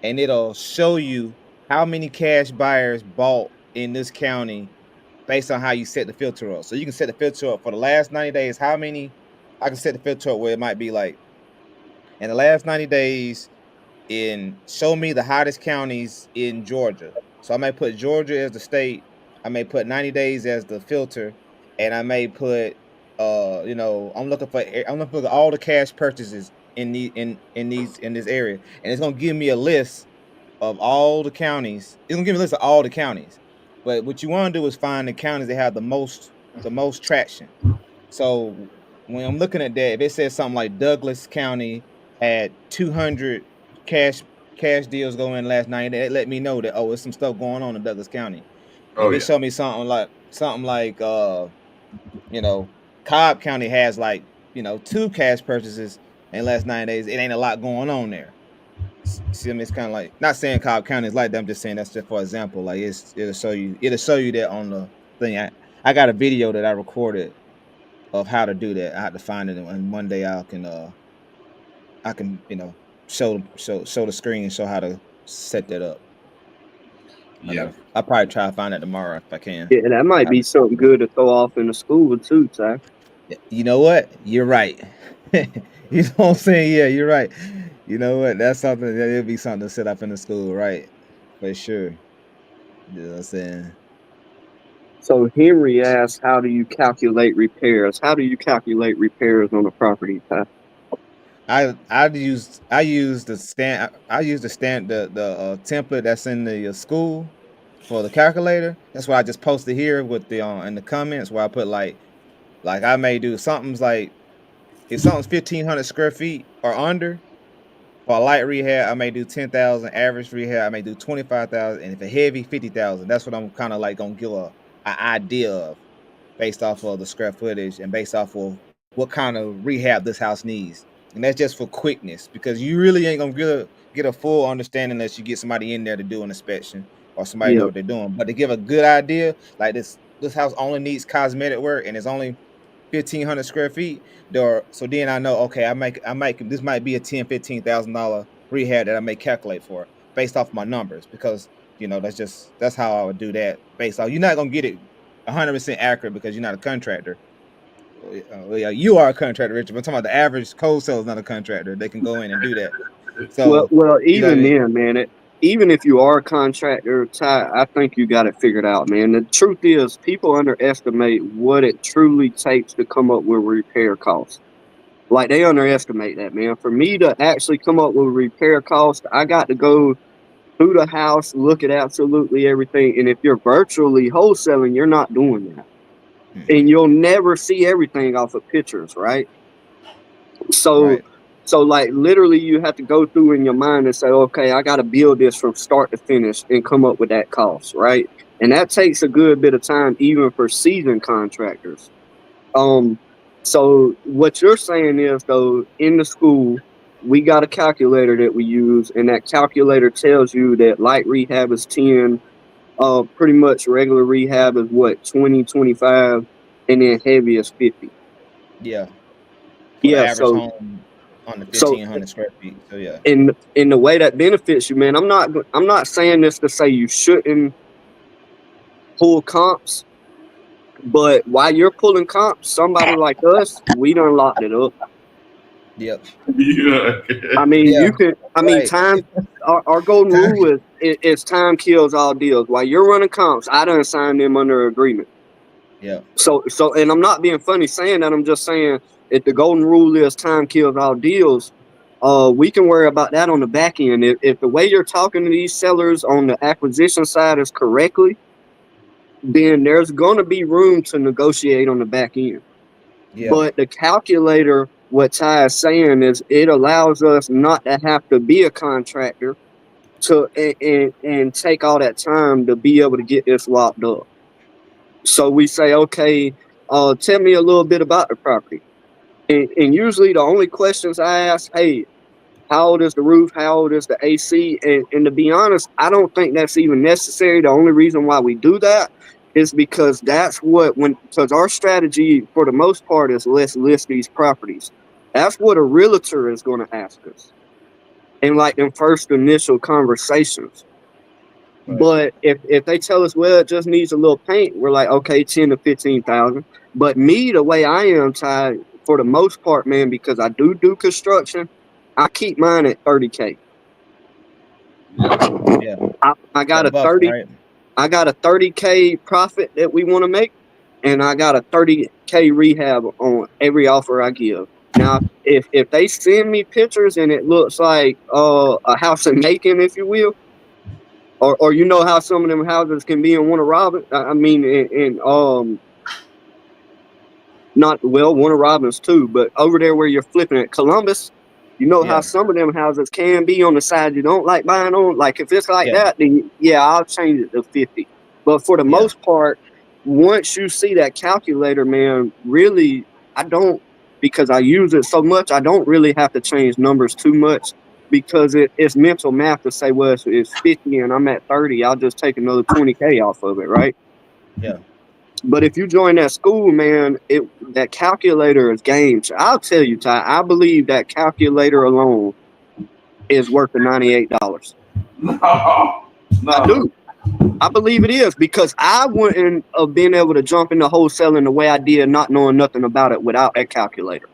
and it'll show you how many cash buyers bought in this county based on how you set the filter up. So you can set the filter up for the last 90 days. How many? I can set the filter up where it might be like in the last 90 days in show me the hottest counties in Georgia. So I may put Georgia as the state. I may put 90 days as the filter, and I may put I'm looking for all the cash purchases in this area, and it's gonna give me a list of all the counties. It's gonna give me a list of all the counties. But what you want to do is find the counties that have the most traction. So when I'm looking at that, if it says something like Douglas County had 200 cash cash deals going last night, that let me know that there's some stuff going on in Douglas County. And oh if it yeah, show me something like you know, Cobb County has like, two cash purchases in the last 9 days, it ain't a lot going on there. See, I mean, it's kind of like not saying Cobb County is like that. I'm just saying that's just for example. Like it'll show you that on the thing. I got a video that I recorded of how to do that. I had to find it, and one day I can show the screen and show how to set that up. yeah, I'll probably try to find that tomorrow if I can. Yeah, that might I, be something good to throw off in the school too, Ty. you know what? You're right. You know what I'm saying? Yeah, you're right. You know what? That's something that'll be something to set up in the school, right? For sure. You know what I'm saying? So Henry asks, how do you calculate repairs? How do you calculate repairs on a property, Ty? I use the template that's in the school for the calculator. That's why I just posted here with the in the comments where I put like I may do something's like if something's 1,500 square feet or under for a light rehab, I may do 10,000. Average rehab, I may do 25,000, and if a heavy 50,000. That's what I'm kind of like gonna give an idea of based off of the square footage and based off of what kind of rehab this house needs. And that's just for quickness because you really ain't gonna get a full understanding unless you get somebody in there to do an inspection or somebody know Yep. what they're doing. But to give a good idea, like this house only needs cosmetic work and it's only 1,500 square feet. So then I know, okay, I might this might be a $10,000-15,000 rehab that I may calculate for based off my numbers, because that's how I would do that based off. You're not gonna get it 100% accurate because you're not a contractor. Yeah, you are a contractor, Richard. But I'm talking about the average wholesale is not a contractor. They can go in and do that. So you know what I Even mean? then, man, even if you are a contractor, Ty, I think you got it figured out, man. The truth is, people underestimate what it truly takes to come up with repair costs. Like, they underestimate that, man. For me to actually come up with repair costs, I got to go through the house, look at absolutely everything. And if you're virtually wholesaling, you're not doing that. And you'll never see everything off of pictures, right? So, Right. so like literally you have to go through in your mind and say, okay, I got to build this from start to finish and come up with that cost, right? And that takes a good bit of time, even for seasoned contractors. So what you're saying is, though, in the school, we got a calculator that we use, and that calculator tells you that light rehab is 10, pretty much regular rehab is what, 20, 25, and then heavy is 50. Yeah. For the Yeah, average so home on the so 1,500 square feet. So yeah. in the way that benefits you, man, I'm not saying this to say you shouldn't pull comps, but while you're pulling comps, somebody like us, we done locked it up. Yep. Yeah. I mean, Yeah. Right. time. Our golden rule is time kills all deals. While you're running comps, I done signed them under agreement. Yeah. So, and I'm not being funny saying that. I'm just saying, if the golden rule is time kills all deals, we can worry about that on the back end. If the way you're talking to these sellers on the acquisition side is correctly, then there's going to be room to negotiate on the back end. Yeah. But the calculator, what Ty is saying is, it allows us not to have to be a contractor and take all that time to be able to get this locked up. So we say, okay, tell me a little bit about the property. And usually the only questions I ask, hey, how old is the roof? How old is the AC? And to be honest, I don't think that's even necessary. The only reason why we do that is because because our strategy for the most part is, let's list these properties. That's what a realtor is going to ask us in like in first initial conversations. Right. But if they tell us, well, it just needs a little paint, we're like, okay, 10 to 15,000. But me, the way I am, Ty, for the most part, man, because I do construction, I keep mine at 30K. Yeah. I got Got a a buffer, 30. right? I got a 30K profit that we want to make, and I got a 30K rehab on every offer I give. Now, if they send me pictures and it looks like a house in Macon, if you will, or you know how some of them houses can be in Warner Robins. I mean, not well, Warner Robins too, but over there where you're flipping at Columbus, you know how Yeah. some of them houses can be on the side you don't like buying on. Like if it's like Yeah. that, then yeah, I'll change it to 50. But for the Yeah. most part, once you see that calculator, man, really, I don't, because I use it so much, I don't really have to change numbers too much, because it's mental math to say, well, it's 50 and I'm at 30. I'll just take another 20K off of it, right? Yeah. But if you join that school, man, that calculator is game. I'll tell you, Ty, I believe that calculator alone is worth the $98. No, I no. do. I believe it is, because I wouldn't have been able to jump into wholesaling the way I did, not knowing nothing about it, without that calculator.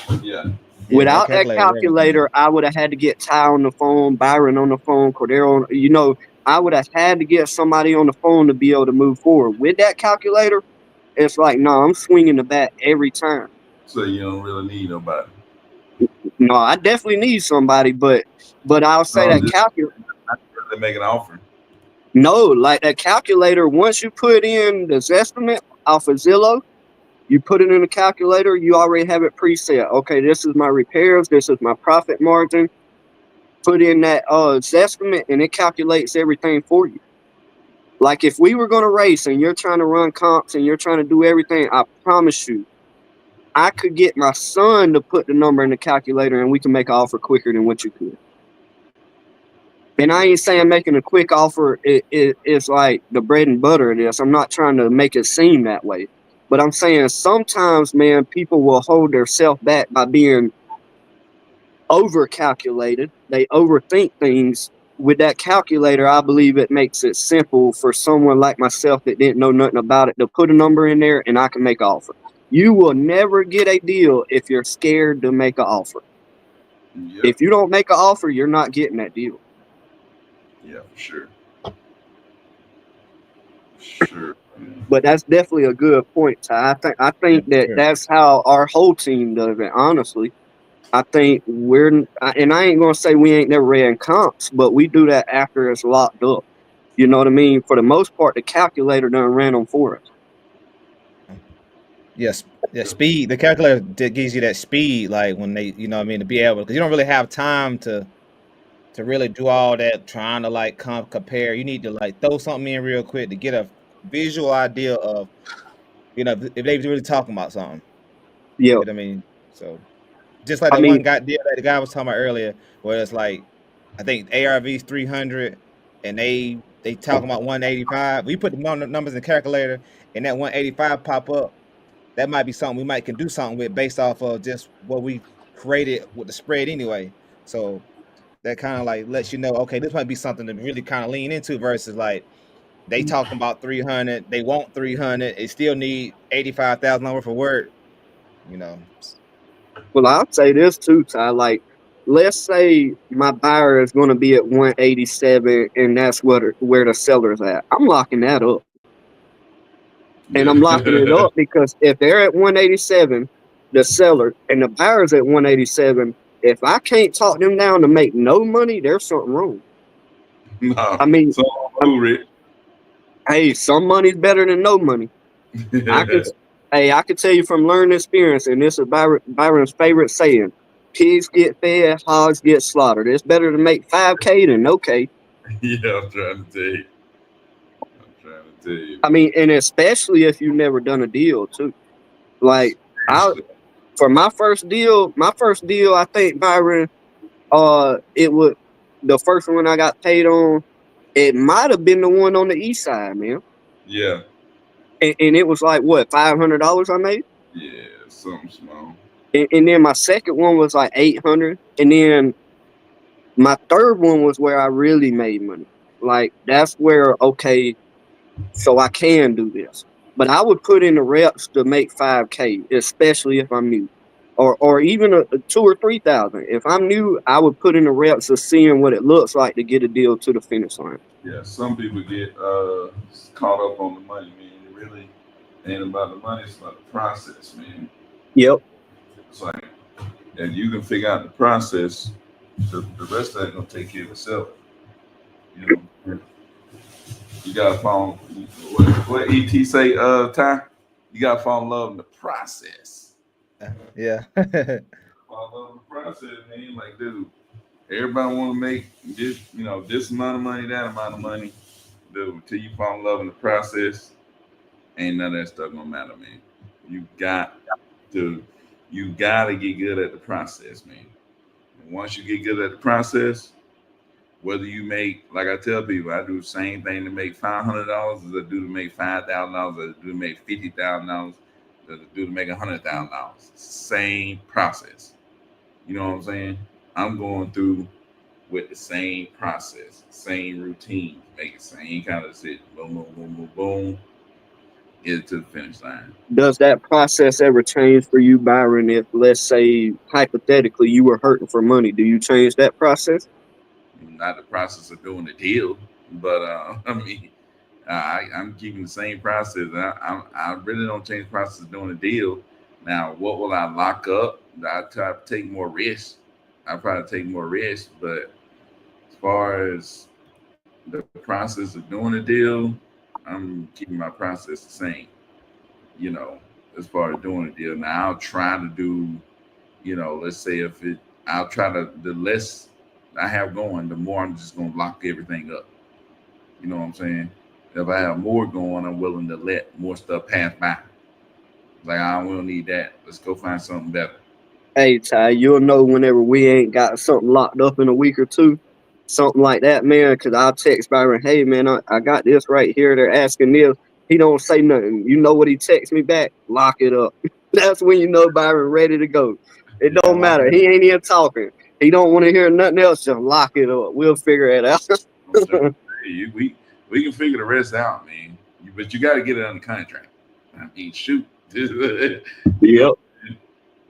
Yeah. Yeah. That Without that calculator, everything. calculator, I would have had to get Ty on the phone, Byron on the phone, Cordero. I would have had to get somebody on the phone to be able to move forward. With that calculator, it's like, no, I'm swinging the bat every time. So you don't really need nobody. No, I definitely need somebody, but I'll say No, that just calculator. they make an offer. No, like that calculator. Once you put in this estimate off of Zillow, you put it in the calculator. You already have it preset. Okay, this is my repairs. This is my profit margin. Put in that estimate, and it calculates everything for you. Like if we were going to race and you're trying to run comps and you're trying to do everything, I promise you, I could get my son to put the number in the calculator and we can make an offer quicker than what you could. And I ain't saying making a quick offer is like the bread and butter of this. I'm not trying to make it seem that way. But I'm saying sometimes, man, people will hold themselves back by being over calculated. They overthink things. With that calculator, I believe it makes it simple for someone like myself that didn't know nothing about it to put a number in there and I can make an offer. You will never get a deal if you're scared to make an offer. Yep. If you don't make an offer, you're not getting that deal. Yeah, for sure. Sure. But that's definitely a good point, Ty. I think Yeah, that sure. that's how our whole team does it. Honestly, I think and I ain't gonna say we ain't never ran comps, but we do that after it's locked up. You know what I mean? For the most part, the calculator done ran them for us. Yes, the speed. The calculator that gives you that speed, like when they, you know what I mean, to be able, because you don't really have time to really do all that trying to like compare. You need to like throw something in real quick to get a visual idea of, you know, if they really talking about something. Yeah, You know what I mean? So just like I that mean, one guy deal that the guy was talking about earlier, where it's like, I think ARV's 300, and they talking about 185. We put the numbers in the calculator, and that 185 pop up. That might be something we might can do something with based off of just what we created with the spread anyway. So that kind of like lets you know, okay, this might be something to really kind of lean into versus like they talking about 300, they want 300, they still need 85,000 over for work, you know. well, I'll say this too, Ty. Like, let's say my buyer is going to be at 187, and that's where the seller's at. I'm locking that up. And I'm locking it Yeah. up because if they're at 187, the seller, and the buyer's at 187, if I can't talk them down to make no money, there's something wrong. No. I mean, So I'm, Rich. hey, some money's better than no money. I could, I could tell you from learned experience, and this is Byron's favorite saying: "Pigs get fed, hogs get slaughtered." It's better to make 5K than no K. Yeah, I'm trying to tell you. I'm trying to tell you, I man. mean, and especially if you've never done a deal too. Like, I Seriously. for my first deal, I think Byron, it would the first one I got paid on. It might have been the one on the east side, man. Yeah. And it was like what, $500 I made. Yeah. Something small. And then my second one was like 800, and then my third one was where I really made money. Like that's where okay, so I can do this. But I would put in the reps to make 5K, especially if I'm new, or even a 2 or 3 thousand. If I'm new, I would put in the reps of seeing what it looks like to get a deal to the finish line. Yeah. Some people get caught up on the money, man. It really ain't about the money. It's about the process, man. Yep. It's like, and you can figure out the process. The rest of it gonna take care of itself. You know, you gotta fall. What ET say? Ty, you gotta fall in love in the process. Yeah. Fall in love in the process, man. Like, dude, everybody want to make this, this amount of money, that amount of money. Dude, until you fall in love in the process, ain't none of that stuff gonna matter, man. You got to, you gotta get good at the process, man. And once you get good at the process, whether you make, like I tell people, I do the same thing to make $500 as I do to make $5,000, as I do to make $50,000, as I do to make $100,000. Same process. You know what I'm saying? I'm going through with the same process, same routine, make the same kind of decision. Boom, boom, boom, boom, boom. Get it to the finish line. Does that process ever change for you, Byron? If let's say hypothetically you were hurting for money, do you change that process? Not the process of doing the deal, but I mean, I'm keeping the same process. I really don't change the process of doing the deal. Now, what will I lock up? I try to take more risks. I probably take more risks, but as far as the process of doing the deal, I'm keeping my process the same. You know, as far as doing the deal. Now, I'll try to do, let's say if it, I'll try to, the less I have going, the more I'm just gonna lock everything up. You know what I'm saying? If I have more going, I'm willing to let more stuff pass by. Like I don't need that. Let's go find something better. Hey, Ty, you'll know whenever we ain't got something locked up in a week or two, something like that, man, because I'll text Byron, hey, man, I got this right here. They're asking this. He don't say nothing. You know what he texts me back? Lock it up. That's when you know Byron ready to go. It Yeah, don't lock matter. it He up. ain't even talking. He don't want to hear nothing else. Just lock it up. We'll figure it out. Okay. Hey, we can figure the rest out, man. But you got to get it under contract. I mean, shoot, you know, Yep.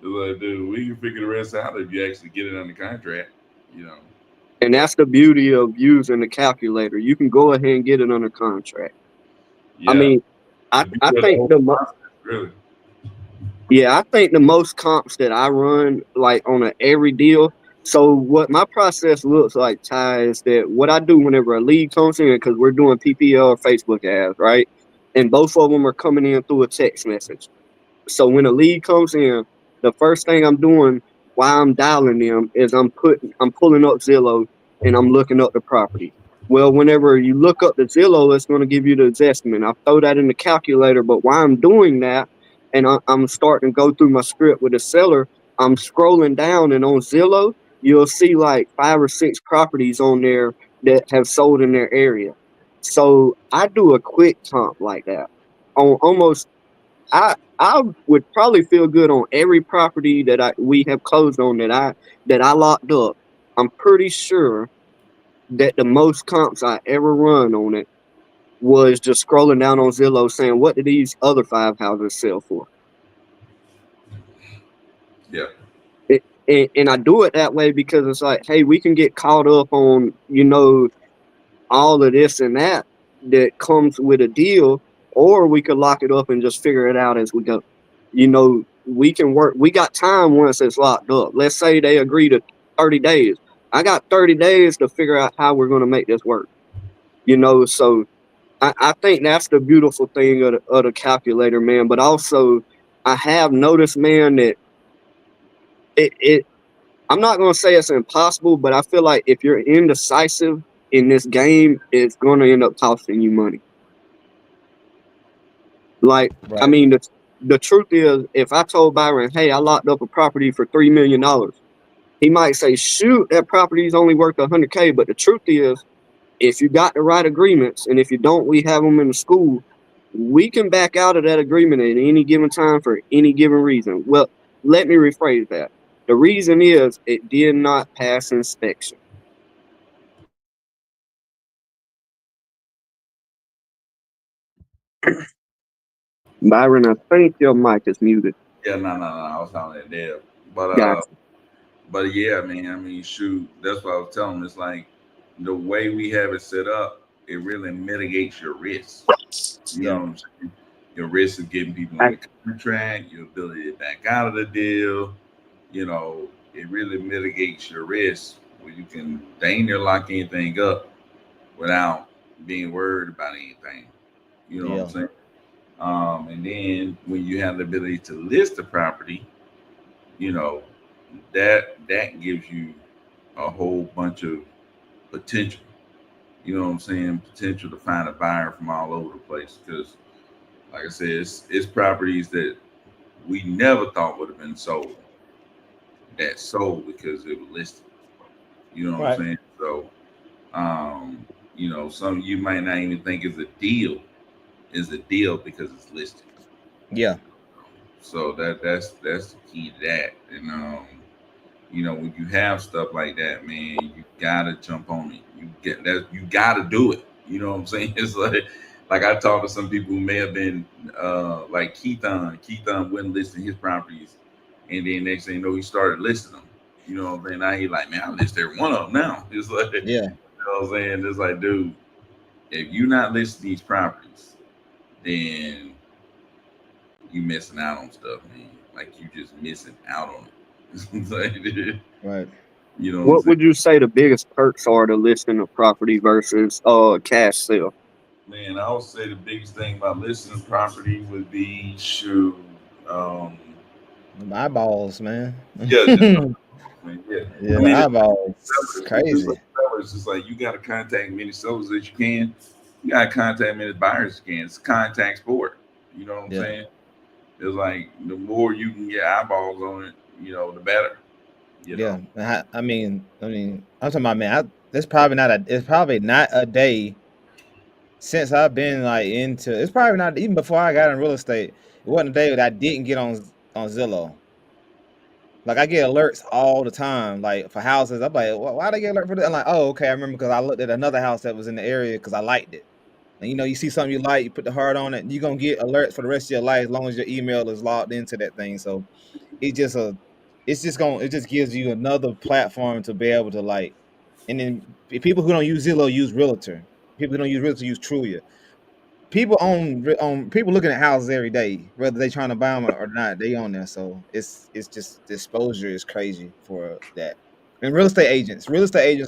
like, dude, we can figure the rest out if you actually get it under contract. You know, And that's the beauty of using the calculator. You can go ahead and get it under contract. I yeah, mean, the beauty I of the think whole process, really. yeah, I think the most comps that I run like on a every deal. So what my process looks like, Ty, is that what I do whenever a lead comes in, because we're doing PPL or Facebook ads, right? And both of them are coming in through a text message. So when a lead comes in, the first thing I'm doing while I'm dialing them is I'm pulling up Zillow and I'm looking up the property. Well, whenever you look up the Zillow, it's going to give you the estimate. I throw that in the calculator, but while I'm doing that, and I'm starting to go through my script with the seller, I'm scrolling down, and on Zillow, you'll see like 5 or 6 properties on there that have sold in their area. So I do a quick comp like that on almost I would probably feel good on every property that we have closed on that I locked up. I'm pretty sure that the most comps I ever run on it was just scrolling down on Zillow saying, what did these other 5 houses sell for? Yeah, And I do it that way because it's like, hey, we can get caught up on, all of this and that comes with a deal, or we could lock it up and just figure it out as we go. We can work. We got time once it's locked up. Let's say they agree to 30 days. I got 30 days to figure out how we're going to make this work. So I think that's the beautiful thing of the calculator, man. But also, I have noticed, man, that it I'm not going to say it's impossible, but I feel like if you're indecisive in this game, it's going to end up costing you money. Like, I Right. mean, the truth is, if I told Byron, hey, I locked up a property for $3 million, he might say, shoot, that property is only worth $100K. But the truth is, if you got the right agreements, and if you don't, we have them in the school, we can back out of that agreement at any given time for any given reason. Well, let me rephrase that. The reason is it did not pass inspection. Byron, I think your mic is muted. yeah, no. I was talking that there, but Gotcha. but yeah, man. I mean, shoot, that's what I was telling him. It's like the way we have it set up, it really mitigates your risk. You know Yeah. what I'm saying? Your risk of getting people I, under contract, your ability to back out of the deal. It really mitigates your risk where you can dang near lock anything up without being worried about anything. You know what I'm Yeah. saying? And then when you have the ability to list the property, you know, that gives you a whole bunch of potential. You know what I'm saying? Potential to find a buyer from all over the place. Because, like I said, it's properties that we never thought would have been sold that sold because it was listed. You know what I'm Right. saying? So, um, some you might not even think is a deal because it's listed. Yeah. So that's the key to that. And when you have stuff like that, man, you gotta jump on it. You gotta do it. You know what I'm saying? It's like I talked to some people who may have been like Keithon. Keithon wouldn't list his properties, and then next thing you know, he started listing them. You know what I'm saying? Now he like, man, I list every one of them now. It's like, you Yeah. know what I'm saying? It's like, dude, if you're not listing these properties, then you missing out on stuff, man. Like you just missing out on it. It's like, Right. you know what I'm what saying? would you say the biggest perks are to listing a property versus cash sale? Man, I would say the biggest thing about listing property would be shoot. Um, Them eyeballs, man. yeah, just man, yeah. Yeah, I the mean, eyeballs. it's just like Crazy. sellers. It's like you got to contact many sellers as you can. You got to contact many buyers as you can. It's a contact sport. You know what I'm Yeah. saying? It's like the more you can get eyeballs on it, the better. You Yeah. know. I mean, I'm talking about, man. It's probably not a day since I've been like into, it's probably not even before I got in real estate. It wasn't a day that I didn't get on Zillow. Like I get alerts all the time, like for houses. I'm like, why do I get alert for that? I'm like, oh, okay, I remember because I looked at another house that was in the area because I liked it. And you see something you like, you put the heart on it, you're gonna get alerts for the rest of your life as long as your email is logged into that thing. So it just it just gives you another platform to be able to like, and then people who don't use Zillow use Realtor. People who don't use Realtor use Trulia. People own people looking at houses every day, whether they trying to buy them or not. They own there, so it's just the exposure is crazy for that. And real estate agents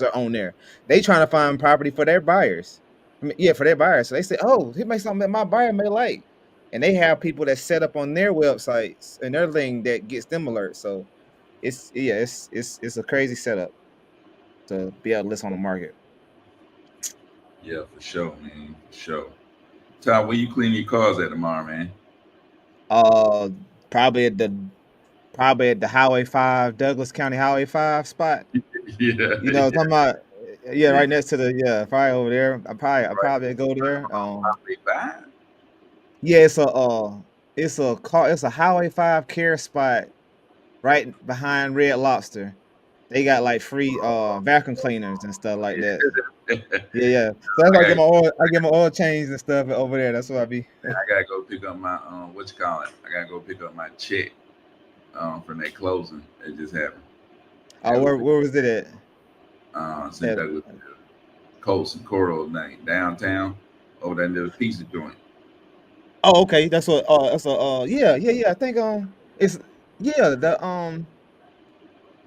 are on there. They trying to find property for their buyers. I mean, yeah, for their buyers. So they say, oh, he makes something that my buyer may like, and they have people that set up on their websites and their thing that gets them alerts. So it's a crazy setup to be able to list on the market. Yeah, for sure, man. For sure. Ty, where you clean your cars at tomorrow, man? Uh, probably at the Probably at the Highway 5, Douglas County Highway 5 spot. Yeah, You know, talking about yeah, yeah. right next to the probably over there. I Right. probably go there. Probably fine. Yeah, it's a Highway 5 care spot right behind Red Lobster. They got like free vacuum cleaners and stuff like that. Yeah. Yeah, yeah. So that's why I gotta, I get my oil changed and stuff over there. That's what I be. I gotta go pick up my what you call it? I gotta go pick up my check from that closing that just happened. I Oh, gotta go where was it at? St. Douglas, Colts and Coro night downtown over that little pizza joint. Oh, okay. That's a yeah. I think it's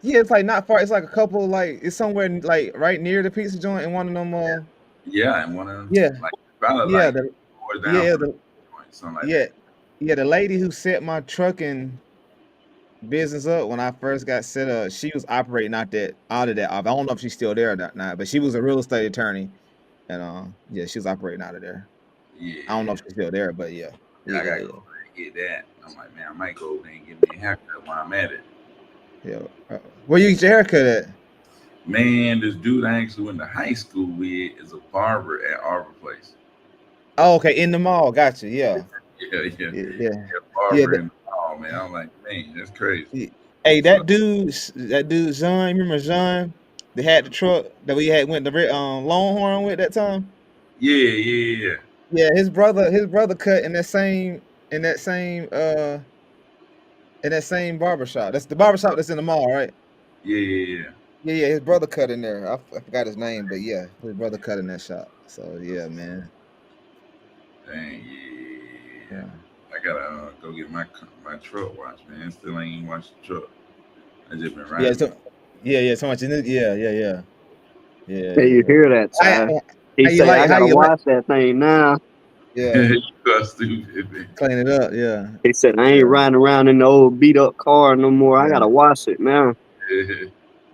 yeah, it's like not far. It's like a couple like it's somewhere like right near the pizza joint in one of them Yeah, and one of them yeah. like probably Yeah, like the 4 down yeah, from the the joint, something like yeah. that. Yeah, the lady who set my trucking business up when I first got set up, she was operating out of that. I don't know if she's still there or not, but she was a real estate attorney and yeah, she was operating out of there. I don't know Yeah, if she's still there, but yeah. yeah, I Yeah, gotta go yeah. over there and get that. I'm like, man, I might go over there and get me a haircut while I'm at it. Yeah. Where you get your haircut at? Man, this dude I actually went to high school with is a barber at Arbor Place. Oh, okay, in the mall. Gotcha. Yeah. Yeah, yeah, Yeah. Yeah. yeah, Yeah. barber in the mall, man. I'm like, man, that's crazy. Hey, So that dude, John. Remember John? They had the truck that we had went to Longhorn with that time. yeah, yeah, yeah, Yeah, his brother cut in that same barbershop. That's the barbershop that's in the mall, right? yeah, yeah, yeah. Yeah, yeah. His brother cut in there. I forgot his name, but yeah, his brother cut in that shop. So yeah, man. Dang, yeah. Yeah. I gotta go get my truck washed, man. Still ain't even washed the truck. I just been Yeah. riding. So yeah. So much. Yeah. Yeah. Yeah. Hey, you Yeah. hear that, How, Ty? He how you say, like? I How gotta you like? watch that thing now. Yeah. You are stupid, man. Clean it up. Yeah. He said, I ain't Yeah. riding around in the old beat up car no more. I Yeah. gotta watch it now.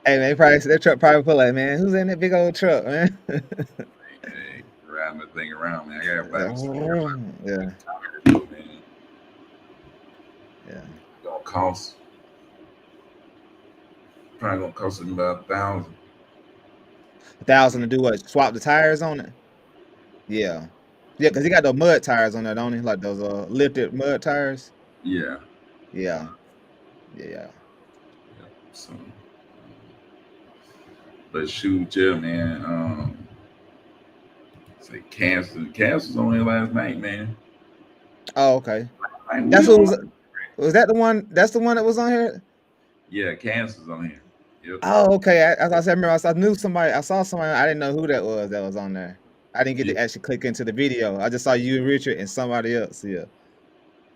Hey man, that truck probably put like, man, who's in that big old truck, man? Hey, riding the thing around, man. I gotta buy me some Yeah. tires, though, man. Yeah. Gonna cost probably gonna cost them about 1,000. 1,000 to do what? Swap the tires on it? Yeah. Yeah, because he got those mud tires on there, don't he? Like those lifted mud tires. Yeah. Yeah. Yeah. Yeah. So, but shoot, yeah, man. Say Cass was on here last night, man. Oh, okay. Like, we That's what on. was that the one? That's the one that was on here. Yeah, Cass was on here. Yep. Oh, okay. As I said, remember, I knew somebody. I saw somebody. I didn't know who that was on there. I didn't get Yeah. to actually click into the video. I just saw you, Richard, and somebody else. Yeah.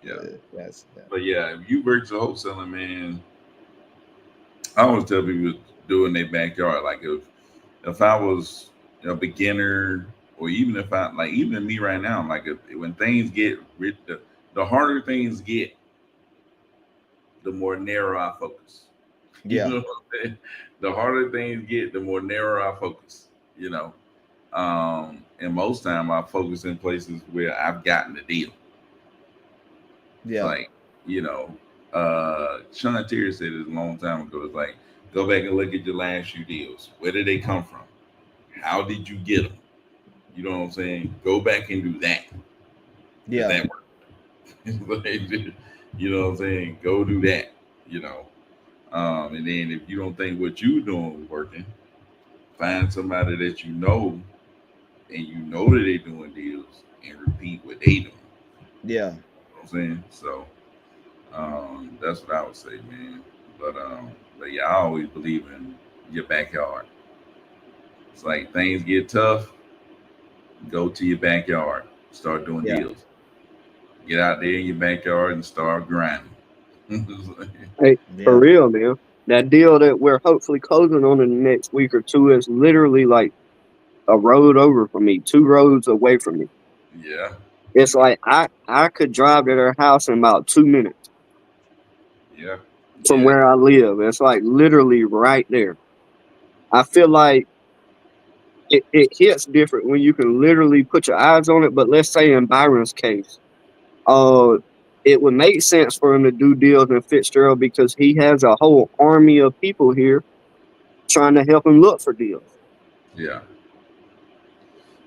Yeah. Yes. Yeah. But yeah, if you work to wholesaling, man, I always tell people to do in their backyard. Like if I was a beginner, or even if I like even me right now, like when things get the harder things get, the more narrow I focus. You Yeah. know what I'm saying? The harder things get, the more narrow I focus. You know, and most time I focus in places where I've gotten the deal. Yeah. Like, you know, Sean Terry said it a long time ago. It's like, go back and look at your last few deals. Where did they come from? How did you get them? You know what I'm saying? Go back and do that. If Yeah. that works. You know what I'm saying? Go do that. You know. And then if you don't think what you doing is working, find somebody that you know and you know that they doing deals and repeat what they doing. Yeah. You know what I'm saying? So that's what I would say, man. But yeah, I always believe in your backyard. It's like things get tough, go to your backyard, start doing Yeah. deals. Get out there in your backyard and start grinding. Hey, for Yeah. real, man. That deal that we're hopefully closing on in the next week or two is literally like a road over from me, 2 roads away from me. Yeah, It's like I could drive to their house in about 2 minutes yeah, from yeah, where I live. It's like literally right there. I feel like it hits different when you can literally put your eyes on it. But let's say in Byron's case, uh, it would make sense for him to do deals in Fitzgerald because he has a whole army of people here trying to help him look for deals. yeah,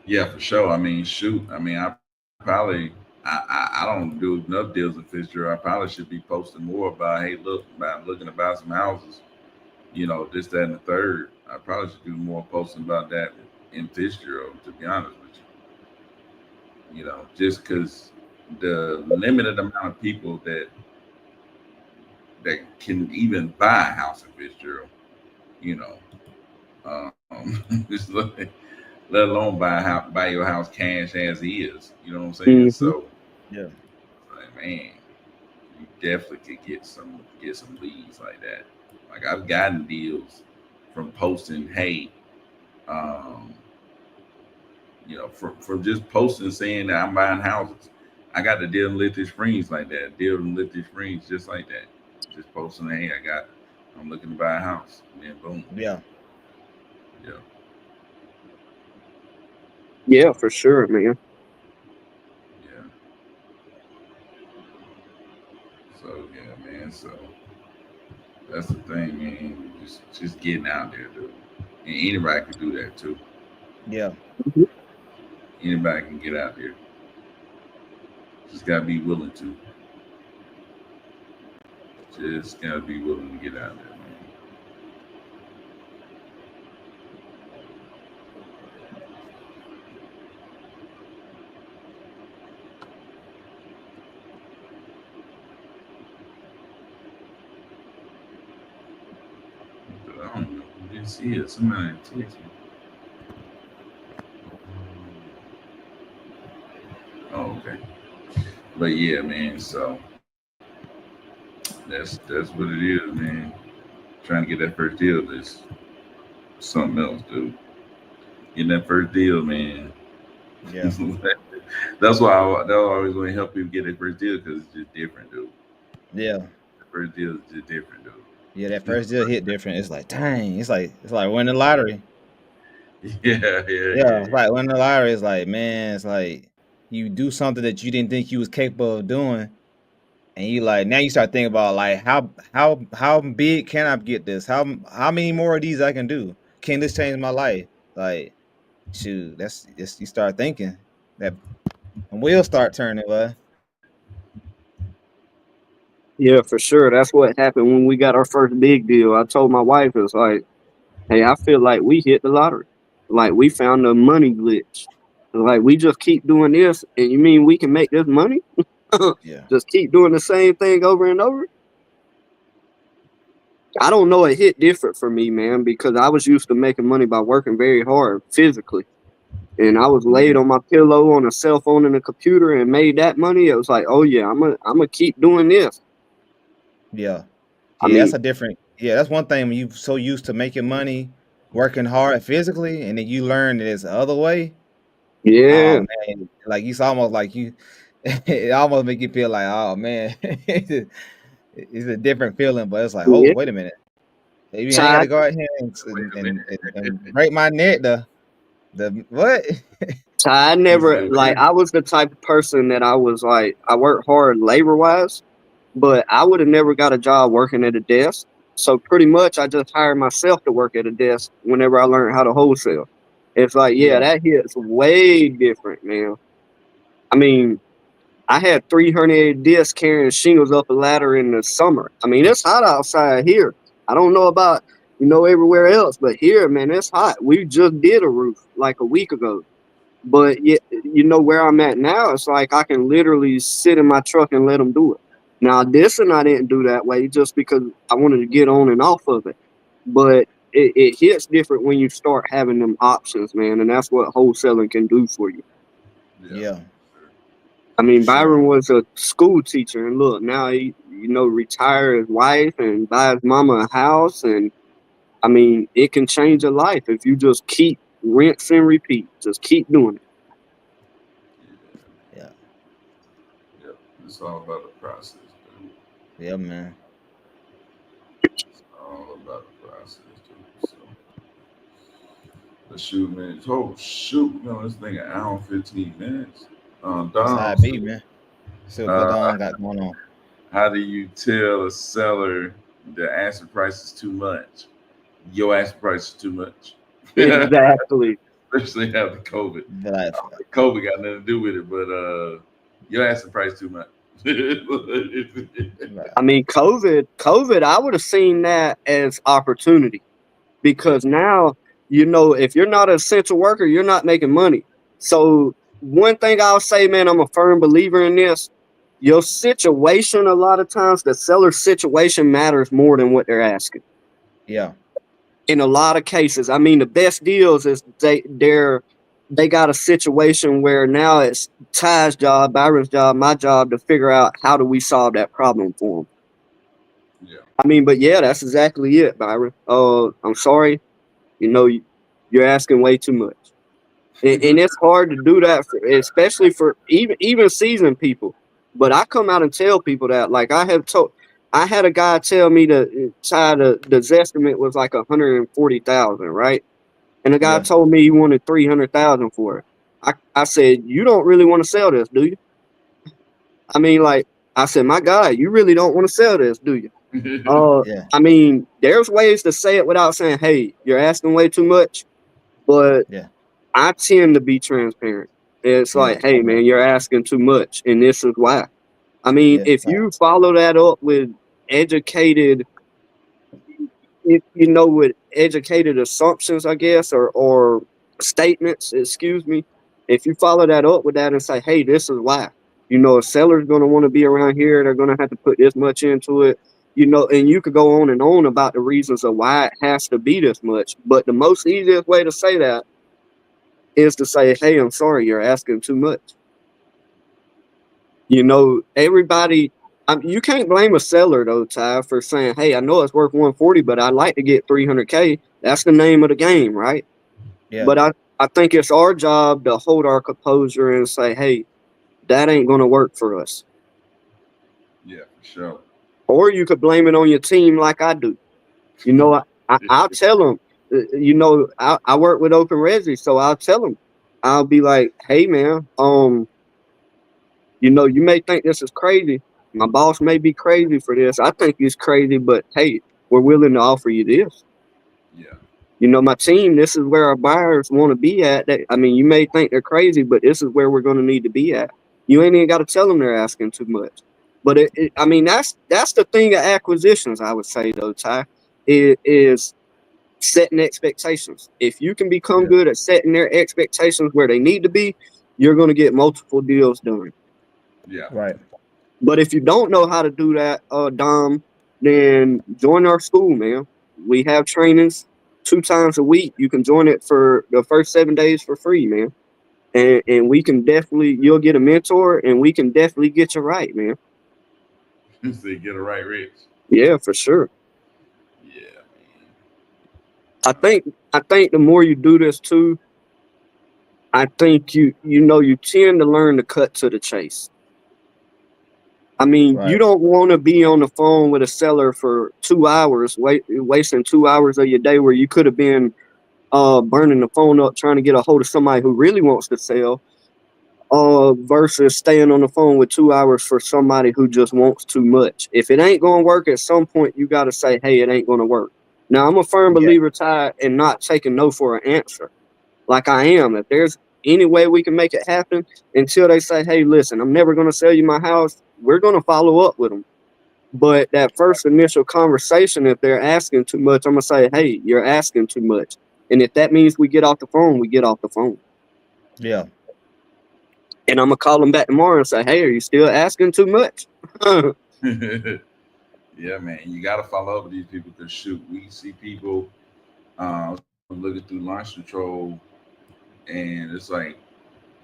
yeah, for sure. I mean, shoot. I mean, I probably I don't do enough deals in Fitzgerald. I probably should be posting more about, hey, look, about looking to buy some houses. You know, this, that, and the third. I probably should do more posting about that in Fitzgerald. To be honest with you, you know, just because the limited amount of people that can even buy a house in Fitzgerald, you know, just let alone buy your house cash as is. You know what I'm saying? Hmm. So, Yeah. like, man, you definitely could get some leads like that. Like I've gotten deals from posting, hey, um, you know, from just posting saying that I'm buying houses. I got the deal in Lithia Springs like that. Deal in Lithia Springs just like that. Just posting, hey, I'm looking to buy a house, and then boom, Yeah. yeah, Yeah, for sure, man. yeah. So yeah, man. So that's the thing, man. Just getting out there, dude. And anybody can do that too. Yeah. Mhm. Anybody can get out there. Just gotta be willing to. Just gotta be willing to get out there, man. But I don't know who this is. Somebody text me. Oh, okay. But yeah, man. So that's what it is, man. Trying to get that first deal is something else, dude. Getting that first deal, man. Yeah. That's why I always want to help people get their first deal because it's just different, dude. Yeah. The first deal is just different, Yeah. That dude. first deal hit different. It's like, dang. It's like winning the lottery. Yeah, yeah, Yeah. yeah, It's like winning the lottery. It's like, man. It's like you do something that you didn't think you was capable of doing, and you like now you start thinking about like how big can I get this? How many more of these I can do? Can this change my life? Like, shoot, that's you start thinking that and wheels start turning, but Yeah, for sure. That's what happened when we got our first big deal. I told my wife, it's like, hey, I feel like we hit the lottery. Like we found a money glitch. Like we just keep doing this, and you mean we can make this money? yeah, Just keep doing the same thing over and over? I don't know. It hit different for me, man, because I was used to making money by working very hard physically. And I was laid yeah, on my pillow on a cell phone and a computer and made that money. It was like, oh yeah, I'm gonna keep doing this. yeah, I yeah. That's mean, a different. Yeah, that's one thing when you so used to making money, working hard physically, and then you learn that it's the other way. Oh yeah, man, like it's almost like you. It almost make you feel like, oh man, it's a different feeling. But it's like, oh yeah. wait a minute, maybe I ain't got Ty, to go out here and, Wait and, a and, minute. and break my neck. The what? I He never said, like I was the type of person that I was like I worked hard labor wise, but I would have never got a job working at a desk. So pretty much I just hired myself to work at a desk whenever I learned how to wholesale. It's like, yeah, that hits way different, man. I mean, I had 300 discs carrying shingles up a ladder in the summer. I mean, it's hot outside here. I don't know about, everywhere else, but here, man, it's hot. We just did a roof like a week ago. But where I'm at now, it's like I can literally sit in my truck and let them do it. Now, this and I didn't do that way just because I wanted to get on and off of it. But it hits different when you start having them options, man. And that's what wholesaling can do for you. Yeah. I mean, Sure. Byron was a school teacher, and look, now he, retire his wife and buy his mama a house. And I mean, it can change your life if you just keep rinse and repeat. Just keep doing it. Yeah. Yeah. It's all about the process, dude. Yeah, man. It's all about the process, dude. So, let's shoot, man. Oh, shoot. This thing an hour and 15 minutes. That's Dom, how it be, man. So what uh, Don got going on? how do you tell a seller the asking price is too much? Your asking price is too much. Exactly. Especially after COVID. Be like, COVID got nothing to do with it, but your asking price too much. I mean, COVID, I would have seen that as opportunity because now, if you're not an essential worker, you're not making money. So one thing I'll say, man, I'm a firm believer in this. Your situation, a lot of times, the seller's situation matters more than what they're asking. yeah. In a lot of cases, I mean, the best deals is they got a situation where now it's Ty's job, Byron's job, my job to figure out how do we solve that problem for them. Yeah. I mean, but yeah, that's exactly it, Byron. I'm sorry, you're asking way too much, and it's hard to do that, especially for even seasoned people. But I come out and tell people that, like I had a guy tell me the Zestimate was like 140,000, right? And the guy Yeah. told me he wanted 300,000 for it. I said, you don't really want to sell this, do you? I mean, like I said, my guy, you really don't want to sell this, do you? Yeah. I mean, there's ways to say it without saying, hey, you're asking way too much. But Yeah. I tend to be transparent. It's Yeah. like, hey, man, you're asking too much. And this is why. I mean, Yeah. if you follow that up with educated, with educated assumptions, I guess, or statements, excuse me, if you follow that up with that and say, hey, this is why, a seller's going to want to be around here. They're going to have to put this much into it, and you could go on and on about the reasons of why it has to be this much. But the most easiest way to say that is to say, hey, I'm sorry, you're asking too much. Everybody, you can't blame a seller though, Ty, for saying, hey, I know it's worth 140, but I'd like to get 300K. That's the name of the game, right? Yeah. But I think it's our job to hold our composure and say, hey, that ain't going to work for us. Yeah, for sure. Or you could blame it on your team like I do. I'll tell them, I work with Open Resi, so I'll tell them, I'll be like, hey, man, you may think this is crazy. My boss may be crazy for this. I think he's crazy, but hey, we're willing to offer you this. Yeah. My team, this is where our buyers want to be at. I mean, you may think they're crazy, but this is where we're going to need to be at. You ain't even got to tell them they're asking too much. But I mean, that's the thing of acquisitions, I would say, though, Ty, is setting expectations. If you can become good at setting their expectations where they need to be, you're going to get multiple deals done. Yeah. Right. But if you don't know how to do that, Dom, then join our school, man. We have trainings 2 times a week. You can join it for the first 7 days for free, man. And we can you'll get a mentor, and we can definitely get you right, man. So you get it right, Rich. Yeah, for sure. Yeah, man. I think the more you do this too, I think you tend to learn to cut to the chase. I mean, you don't want to be on the phone with a seller for 2 hours, wasting 2 hours of your day where you could have been burning the phone up trying to get a hold of somebody who really wants to sell, versus staying on the phone with 2 hours for somebody who just wants too much. If it ain't going to work at some point, you got to say, hey, it ain't going to work. Now, I'm a firm believer, Ty, in not taking no for an answer. like I am. If there's any way we can make it happen, until they say, hey, listen, I'm never going to sell you my house, we're going to follow up with them. But that first initial conversation, if they're asking too much, I'm going to say, hey, you're asking too much. And if that means we get off the phone, we get off the phone. Yeah. And I'm going to call them back tomorrow and say, hey, are you still asking too much? Yeah, man, you got to follow up with these people because shoot, we see people looking through launch control, and it's like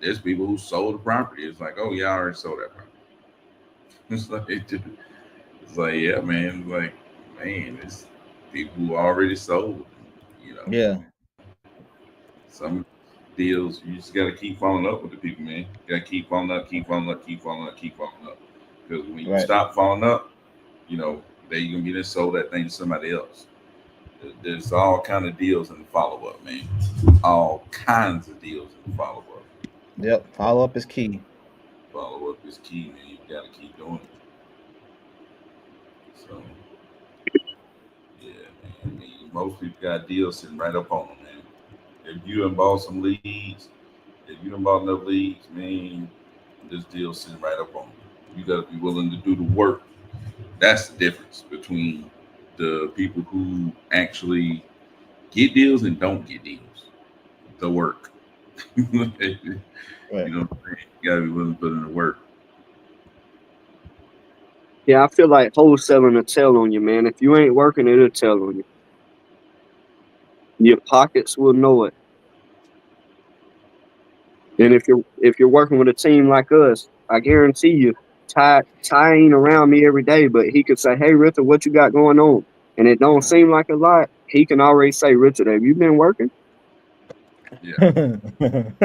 there's people who sold the property. It's like, oh yeah, I already sold that property. It's like yeah, man. It's like man, it's people who already sold. You know, Yeah. some deals you just got to keep following up with the people, man. You got to keep following up, keep following up, keep following up, keep following up. Because when you Right. stop following up, you know, then you're gonna be just sold that thing to somebody else. There's all kind of deals in the follow up, man. All kinds of deals in the follow up. Yep. Follow up is key. Follow up is key, man. You got to keep doing it. So, yeah, man. I mean, most people got deals sitting right up on them, man. If you done bought some leads, if you done bought enough leads, man, this deal's sitting right up on you. You got to be willing to do the work. That's the difference between the people who actually get deals and don't get deals. The work. You know what I'm saying? You gotta be willing to put in the work. Yeah, I feel like wholesaling will tell on you, man. If you ain't working, it'll tell on you. Your pockets will know it. And if you're working with a team like us, I guarantee you, Ty ain't around me every day, but he could say, hey, Richard, what you got going on? And it don't seem like a lot. He can already say, Richard, have you been working? Yeah.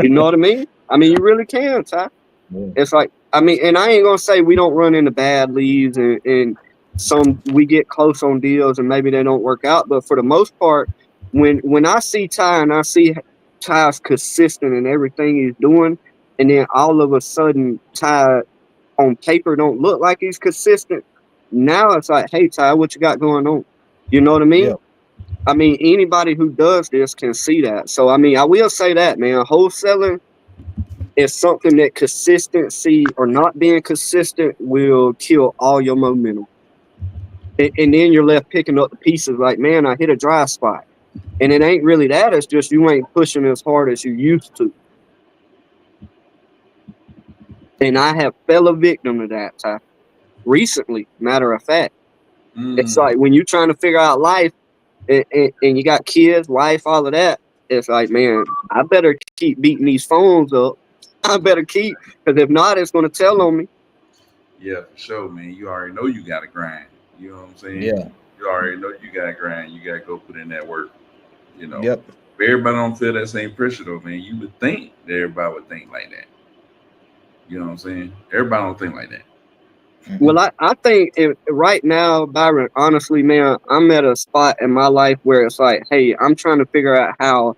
You know what I mean? I mean, you really can, Ty. Yeah. It's like, I mean, and I ain't gonna say we don't run into bad leads and some we get close on deals and maybe they don't work out, but for the most part, when I see Ty and I see Ty's consistent in everything he's doing, and then all of a sudden Ty on paper don't look like he's consistent, now it's like, hey Ty, what you got going on? You know what I mean? Yeah. I mean, anybody who does this can see that. So I mean, I will say that, man, wholesaling is something that consistency or not being consistent will kill all your momentum. And then you're left picking up the pieces like, man, I hit a dry spot. And it ain't really that. It's just you ain't pushing as hard as you used to. And I have fell a victim to that, Ty, recently, matter of fact. It's like when you're trying to figure out life and you got kids, wife, all of that, it's like, man, I better keep beating these phones up. I better keep, because if not, it's going to tell on me. Yeah, for sure, man. You already know you got to grind. You know what I'm saying? Yeah. You already know you got to grind. You got to go put in that work. You know. Yep. If everybody don't feel that same pressure though, man, you would think that everybody would think like that. You know what I'm saying? Everybody don't think like that. Well, I think right now, Byron, honestly, man, I'm at a spot in my life where it's like, hey, I'm trying to figure out how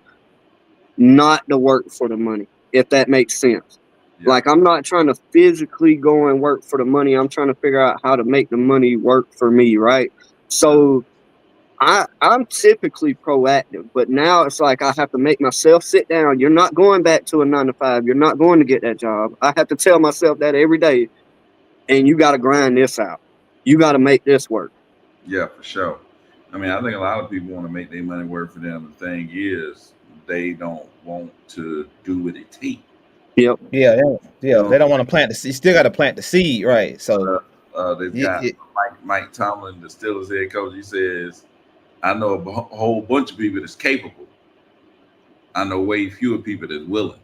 not to work for the money, if that makes sense. Yeah. Like, I'm not trying to physically go and work for the money. I'm trying to figure out how to make the money work for me, right? So I'm typically proactive, but now it's like I have to make myself sit down. You're not going back to a 9 to 5. You're not going to get that job. I have to tell myself that every day. And you got to grind this out. You got to make this work. Yeah, for sure. I mean, I think a lot of people want to make their money work for them. The thing is, they don't want to do what it takes. Yep. Yeah. You know, They don't want to plant the seed. You still got to plant the seed, right? So they've got Mike Tomlin, the Steelers head coach. He says, "I know a whole bunch of people that's capable. I know way fewer people that's willing."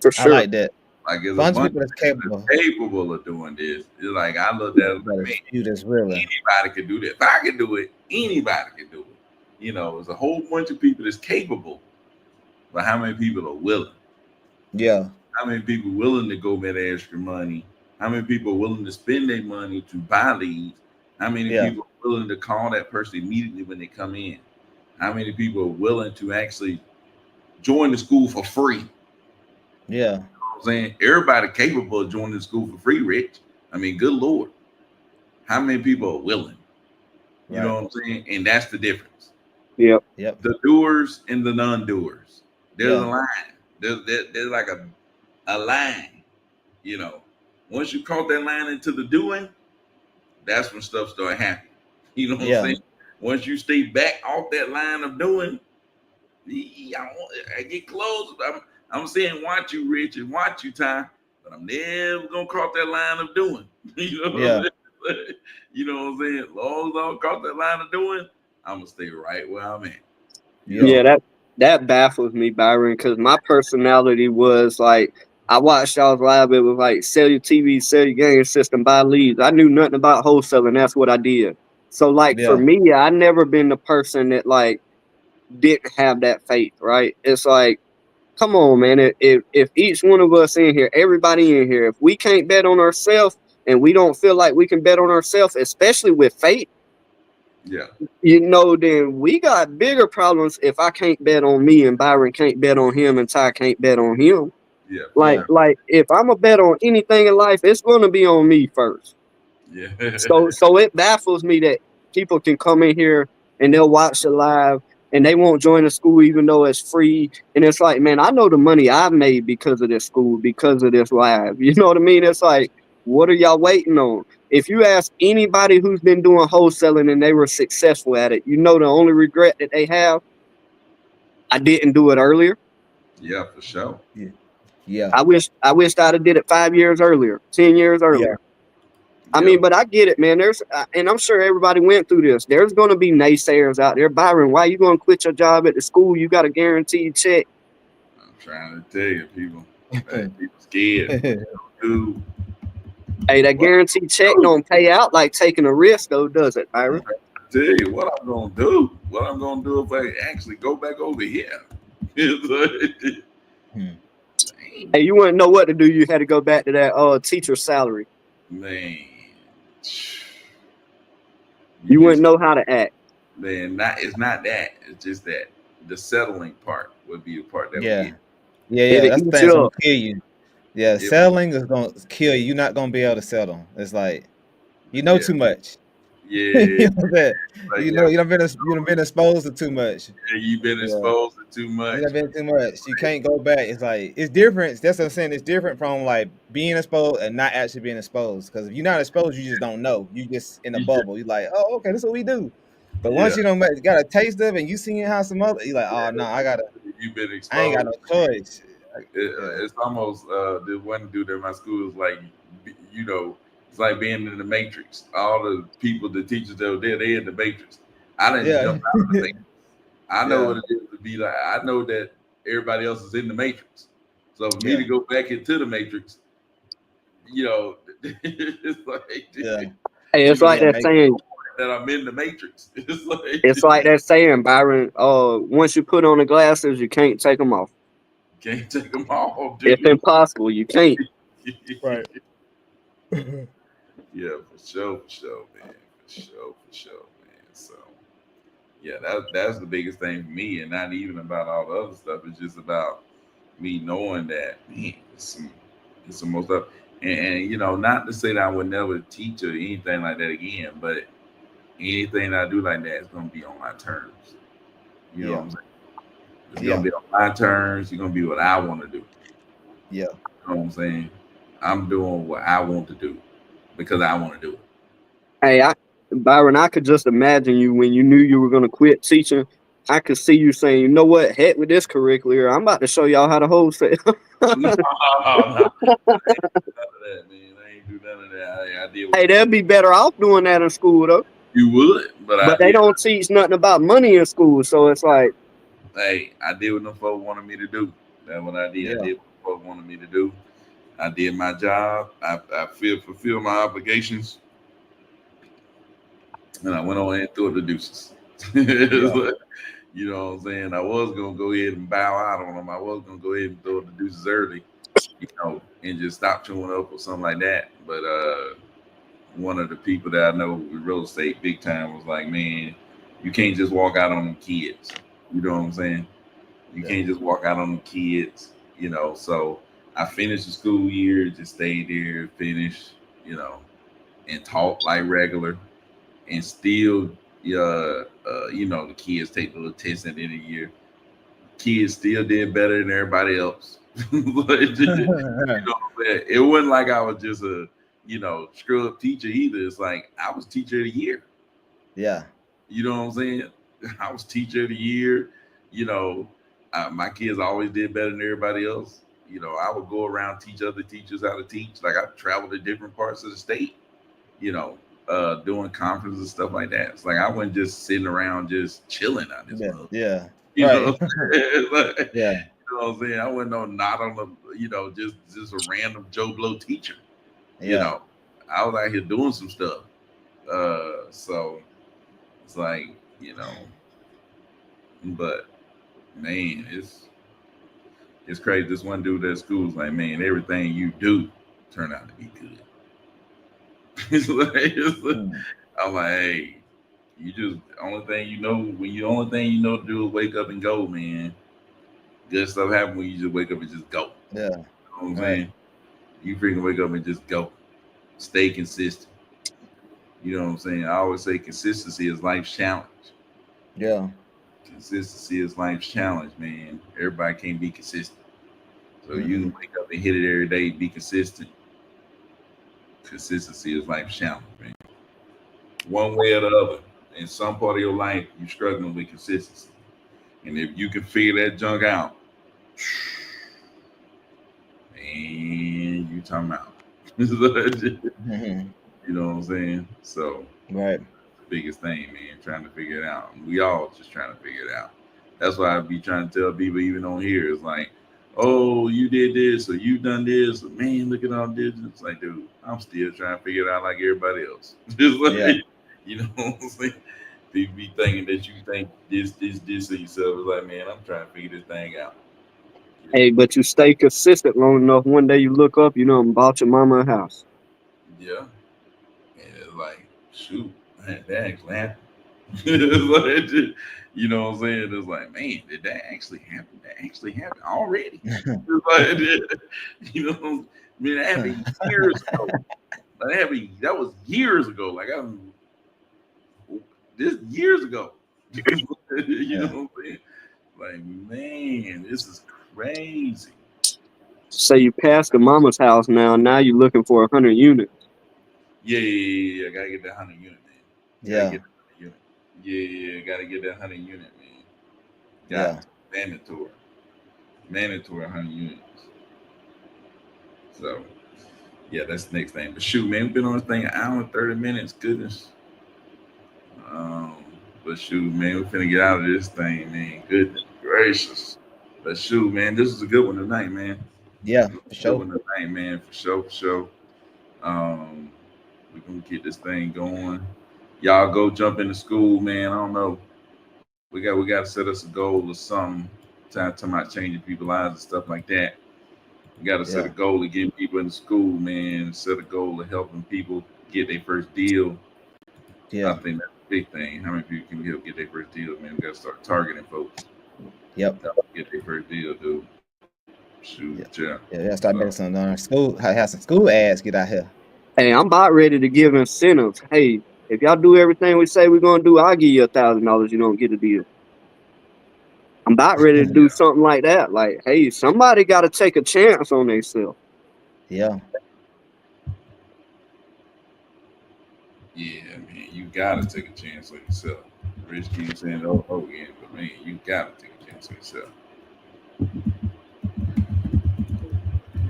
For sure. I like that. Like there's a Bunch of bunch people of that's people capable. that's capable of doing this. It's like I looked at it, man, You just really. anybody can do that. If I can do it, anybody can do it. You know, there's a whole bunch of people that's capable, but how many people are willing? Yeah. How many people willing to go make extra money? How many people are willing to spend their money to buy leads? How many people are willing to call that person immediately when they come in? How many people are willing to actually join the school for free? Yeah. You know what I'm saying? Everybody capable of joining the school for free, Rich. I mean, good Lord. How many people are willing? You know what I'm saying? And that's the difference. Yep. Yep. The doers and the non-doers. There's a line. There's like a line. You know, once you cross that line into the doing, that's when stuff start happening. You know what I'm saying? Once you stay back off that line of doing, I get close. I'm saying watch you, Rich, and watch you, Ty, but I'm never gonna cross that line of doing. You know what I'm saying? You know what I'm saying? As long as I don't cross that line of doing, I'm gonna stay right where I'm at. Yeah, that baffles me, Byron, because my personality was like, I watched y'all's live. It was like sell your TV, sell your game system, buy leads. I knew nothing about wholesaling. That's what I did. So like for me, I never been the person that like didn't have that faith. Right? It's like, come on, man. If each one of us in here, everybody in here, if we can't bet on ourselves and we don't feel like we can bet on ourselves, especially with faith. Yeah. You know, then we got bigger problems if I can't bet on me and Byron can't bet on him and Ty can't bet on him. Yeah. Like if I'm a bet on anything in life, it's gonna be on me first. Yeah. So it baffles me that people can come in here and they'll watch the live and they won't join the school even though it's free. And it's like, man, I know the money I've made because of this school, because of this live. You know what I mean? It's like, what are y'all waiting on? If you ask anybody who's been doing wholesaling and they were successful at it, you know the only regret that they have, I didn't do it earlier. Yeah, for sure. Yeah. I wish I'd have did it 5 years earlier, 10 years earlier. I mean, but I get it, man. And I'm sure everybody went through this. There's going to be naysayers out there. Byron, why you going to quit your job at the school? You got a guaranteed check. I'm trying to tell you, people scared. Dude. Hey, that guaranteed check don't pay out like taking a risk, though, does it, Byron? I tell you what I'm gonna do. What I'm gonna do if I actually go back over here. Hey, you wouldn't know what to do. You had to go back to that teacher salary. Man, you wouldn't know how to act. Man, it's not that. It's just that the settling part would be a part that would get. Yeah. That's the thing that's gonna kill you. Yeah, settling is gonna kill you. You're not gonna be able to settle. It's like you know too much. Yeah, you know that. You've been exposed to too much. Yeah, you've been exposed to too much. You've been too much. You can't go back. It's like it's different. That's what I'm saying. It's different from like being exposed and not actually being exposed. Because if you're not exposed, you just don't know. You just in a bubble. You're like, oh, okay, this is what we do. But once you got a taste of it and you seeing how some other, you're like, oh no, You've been exposed. I ain't got no choice. It's almost the one dude at my school is like, you know, it's like being in the Matrix. All the people, the teachers that were there, they in the Matrix. I didn't jump out of the Matrix. I know what it is to be like. I know that everybody else is in the Matrix. So for me to go back into the Matrix, you know, it's like, hey, it's like that saying that I'm in the Matrix. It's like that saying, Byron. Once you put on the glasses, you can't take them off. Can't take them off, dude. It's impossible. You can't. Right. Yeah, for sure, man. For sure, man. So, yeah, that's the biggest thing for me, and not even about all the other stuff. It's just about me knowing that, man, it's some more stuff. And you know, not to say that I would never teach or anything like that again, but anything I do like that is going to be on my terms. You know what I'm saying? It's going to be on my terms. It's going to be what I want to do. Yeah. You know what I'm saying? I'm doing what I want to do because I want to do it. Hey, Byron, I could just imagine you when you knew you were going to quit teaching. I could see you saying, you know what, heck with this curricular. I'm about to show y'all how to wholesale. No. I ain't do none of that, man. I ain't do none of that. Hey, they'd be better off doing that in school, though. You would, but they don't teach nothing about money in school, so it's like, hey, I did what them folks wanted me to do. That's what I did. I did what folks wanted me to do. I did my job. I fulfilled my obligations, and I went on and threw the deuces. You know what I'm saying? I was gonna go ahead and bow out on them. I was gonna go ahead and throw the deuces early, you know, and just stop chewing up or something like that. But one of the people that I know with real estate big time was like, man, you can't just walk out on them kids. You know what I'm saying? You can't just walk out on them kids, you know. So I finished the school year, just stayed there, finished, you know, and taught like regular, and still, you know, the kids take the little test at the end of the year. kids still did better than everybody else. It wasn't like I was just a scrub teacher either. It's like I was teacher of the year. Yeah. You know what I'm saying? I was teacher of the year. You know, my kids always did better than everybody else. I would go around teach other teachers how to teach. Like I traveled to different parts of the state. You know, doing conferences and stuff like that. It's like I wasn't just sitting around just chilling on this Yeah. mug. Yeah. You know Right. what I'm saying? Like, Yeah. you know what I'm saying? I wasn't no not on the, just a random Joe Blow teacher. You Yeah. know, I was out here doing some stuff. So it's like, but man, it's crazy. This one dude at school is like, man, everything you do turn out to be good. Mm. I'm like, hey, you just only thing you know to do is wake up and go, man. Good stuff happen when you just wake up and just go. Yeah. You know what I'm Right. saying? You freaking wake up and just go. Stay consistent. You know what I'm saying? I always say consistency is life's challenge. Yeah. Consistency is life's challenge, man. Everybody can't be consistent. So you Mm-mm. can wake up and hit it every day, be consistent. Consistency is life's challenge, man. One way or the other. In some part of your life, you're struggling with consistency. And if you can figure that junk out, man, you talking about. Mhm. You know what I'm saying? So Right. the biggest thing, man, trying to figure it out. We all just trying to figure it out. That's why I be trying to tell people even on here, it's like, oh, you did this or you done this, or man, look at all this. It's like, dude, I'm still trying to figure it out like everybody else. Just Yeah. like, you know what I'm saying? People be thinking that you think this of yourself. It's like, man, I'm trying to figure this thing out. Hey, but you stay consistent long enough. One day you look up, bought your mama a house. Yeah. And it's like, shoot, man, that actually happened. It's like, you know what I'm saying? It's like, man, did that actually happen? That actually happened already. It's like, you know, I mean, that happened years ago. That was years ago. Like this years ago. You know Yeah. what I'm saying? Like, man, this is crazy. Say you passed the mama's house now. Now you're looking for 100 units. Yeah. Gotta get that 100 unit, man. Gotta Yeah. get that 100 unit. Yeah, gotta get that 100 unit, man. Yeah. Got mandatory. Mandatory 100 units. So yeah, that's the next thing. But shoot, man, we've been on this thing an hour and 30 minutes. Goodness. Um, but shoot, man, we're finna get out of this thing, man. Goodness gracious. But shoot, man, this is a good one tonight, man. Yeah. This For is a good sure. one tonight, man. For sure, for sure. Um, we're gonna get this thing going. Y'all go jump into school, man. I don't know. We got to set us a goal or something. Talking about changing people's lives and stuff like that. We got to set a Yeah. goal of getting people into school, man. Set a goal of helping people get their first deal. I Yeah. think that's a big thing. How many people can we help get their first deal, man? We got to start targeting folks. Yep. Help them get their first deal, dude. Shoot, Yeah. yeah. Yeah. Start So, making some school. Have some school ads get out here. Hey, I'm about ready to give incentives. Hey, if y'all do everything we say we're gonna do, I'll give you $1,000. You don't get a deal. I'm about ready to yeah, do something like that. Like, hey, somebody got to take a chance on themselves. Yeah. yeah, man. You got to take a chance on yourself. Rich keeps saying it over again, but man, you got to take a chance on yourself.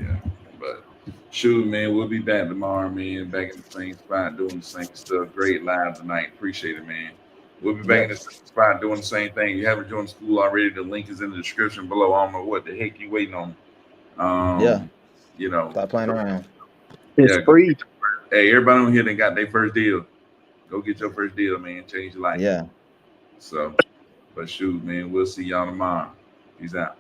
Yeah, but shoot, man, we'll be back tomorrow, man. Back in the same spot doing the same stuff. Great live tonight. Appreciate it, man. We'll be back in Yep. the same spot doing the same thing. If you haven't joined the school already, the link is in the description below. I don't know what the heck you waiting on. Yeah. Um, Stop playing go, around. It's yeah, go free. get your first. Hey, everybody on here that got their first deal. Go get your first deal, man. Change your life. Yeah. So, but shoot, man, we'll see y'all tomorrow. Peace out.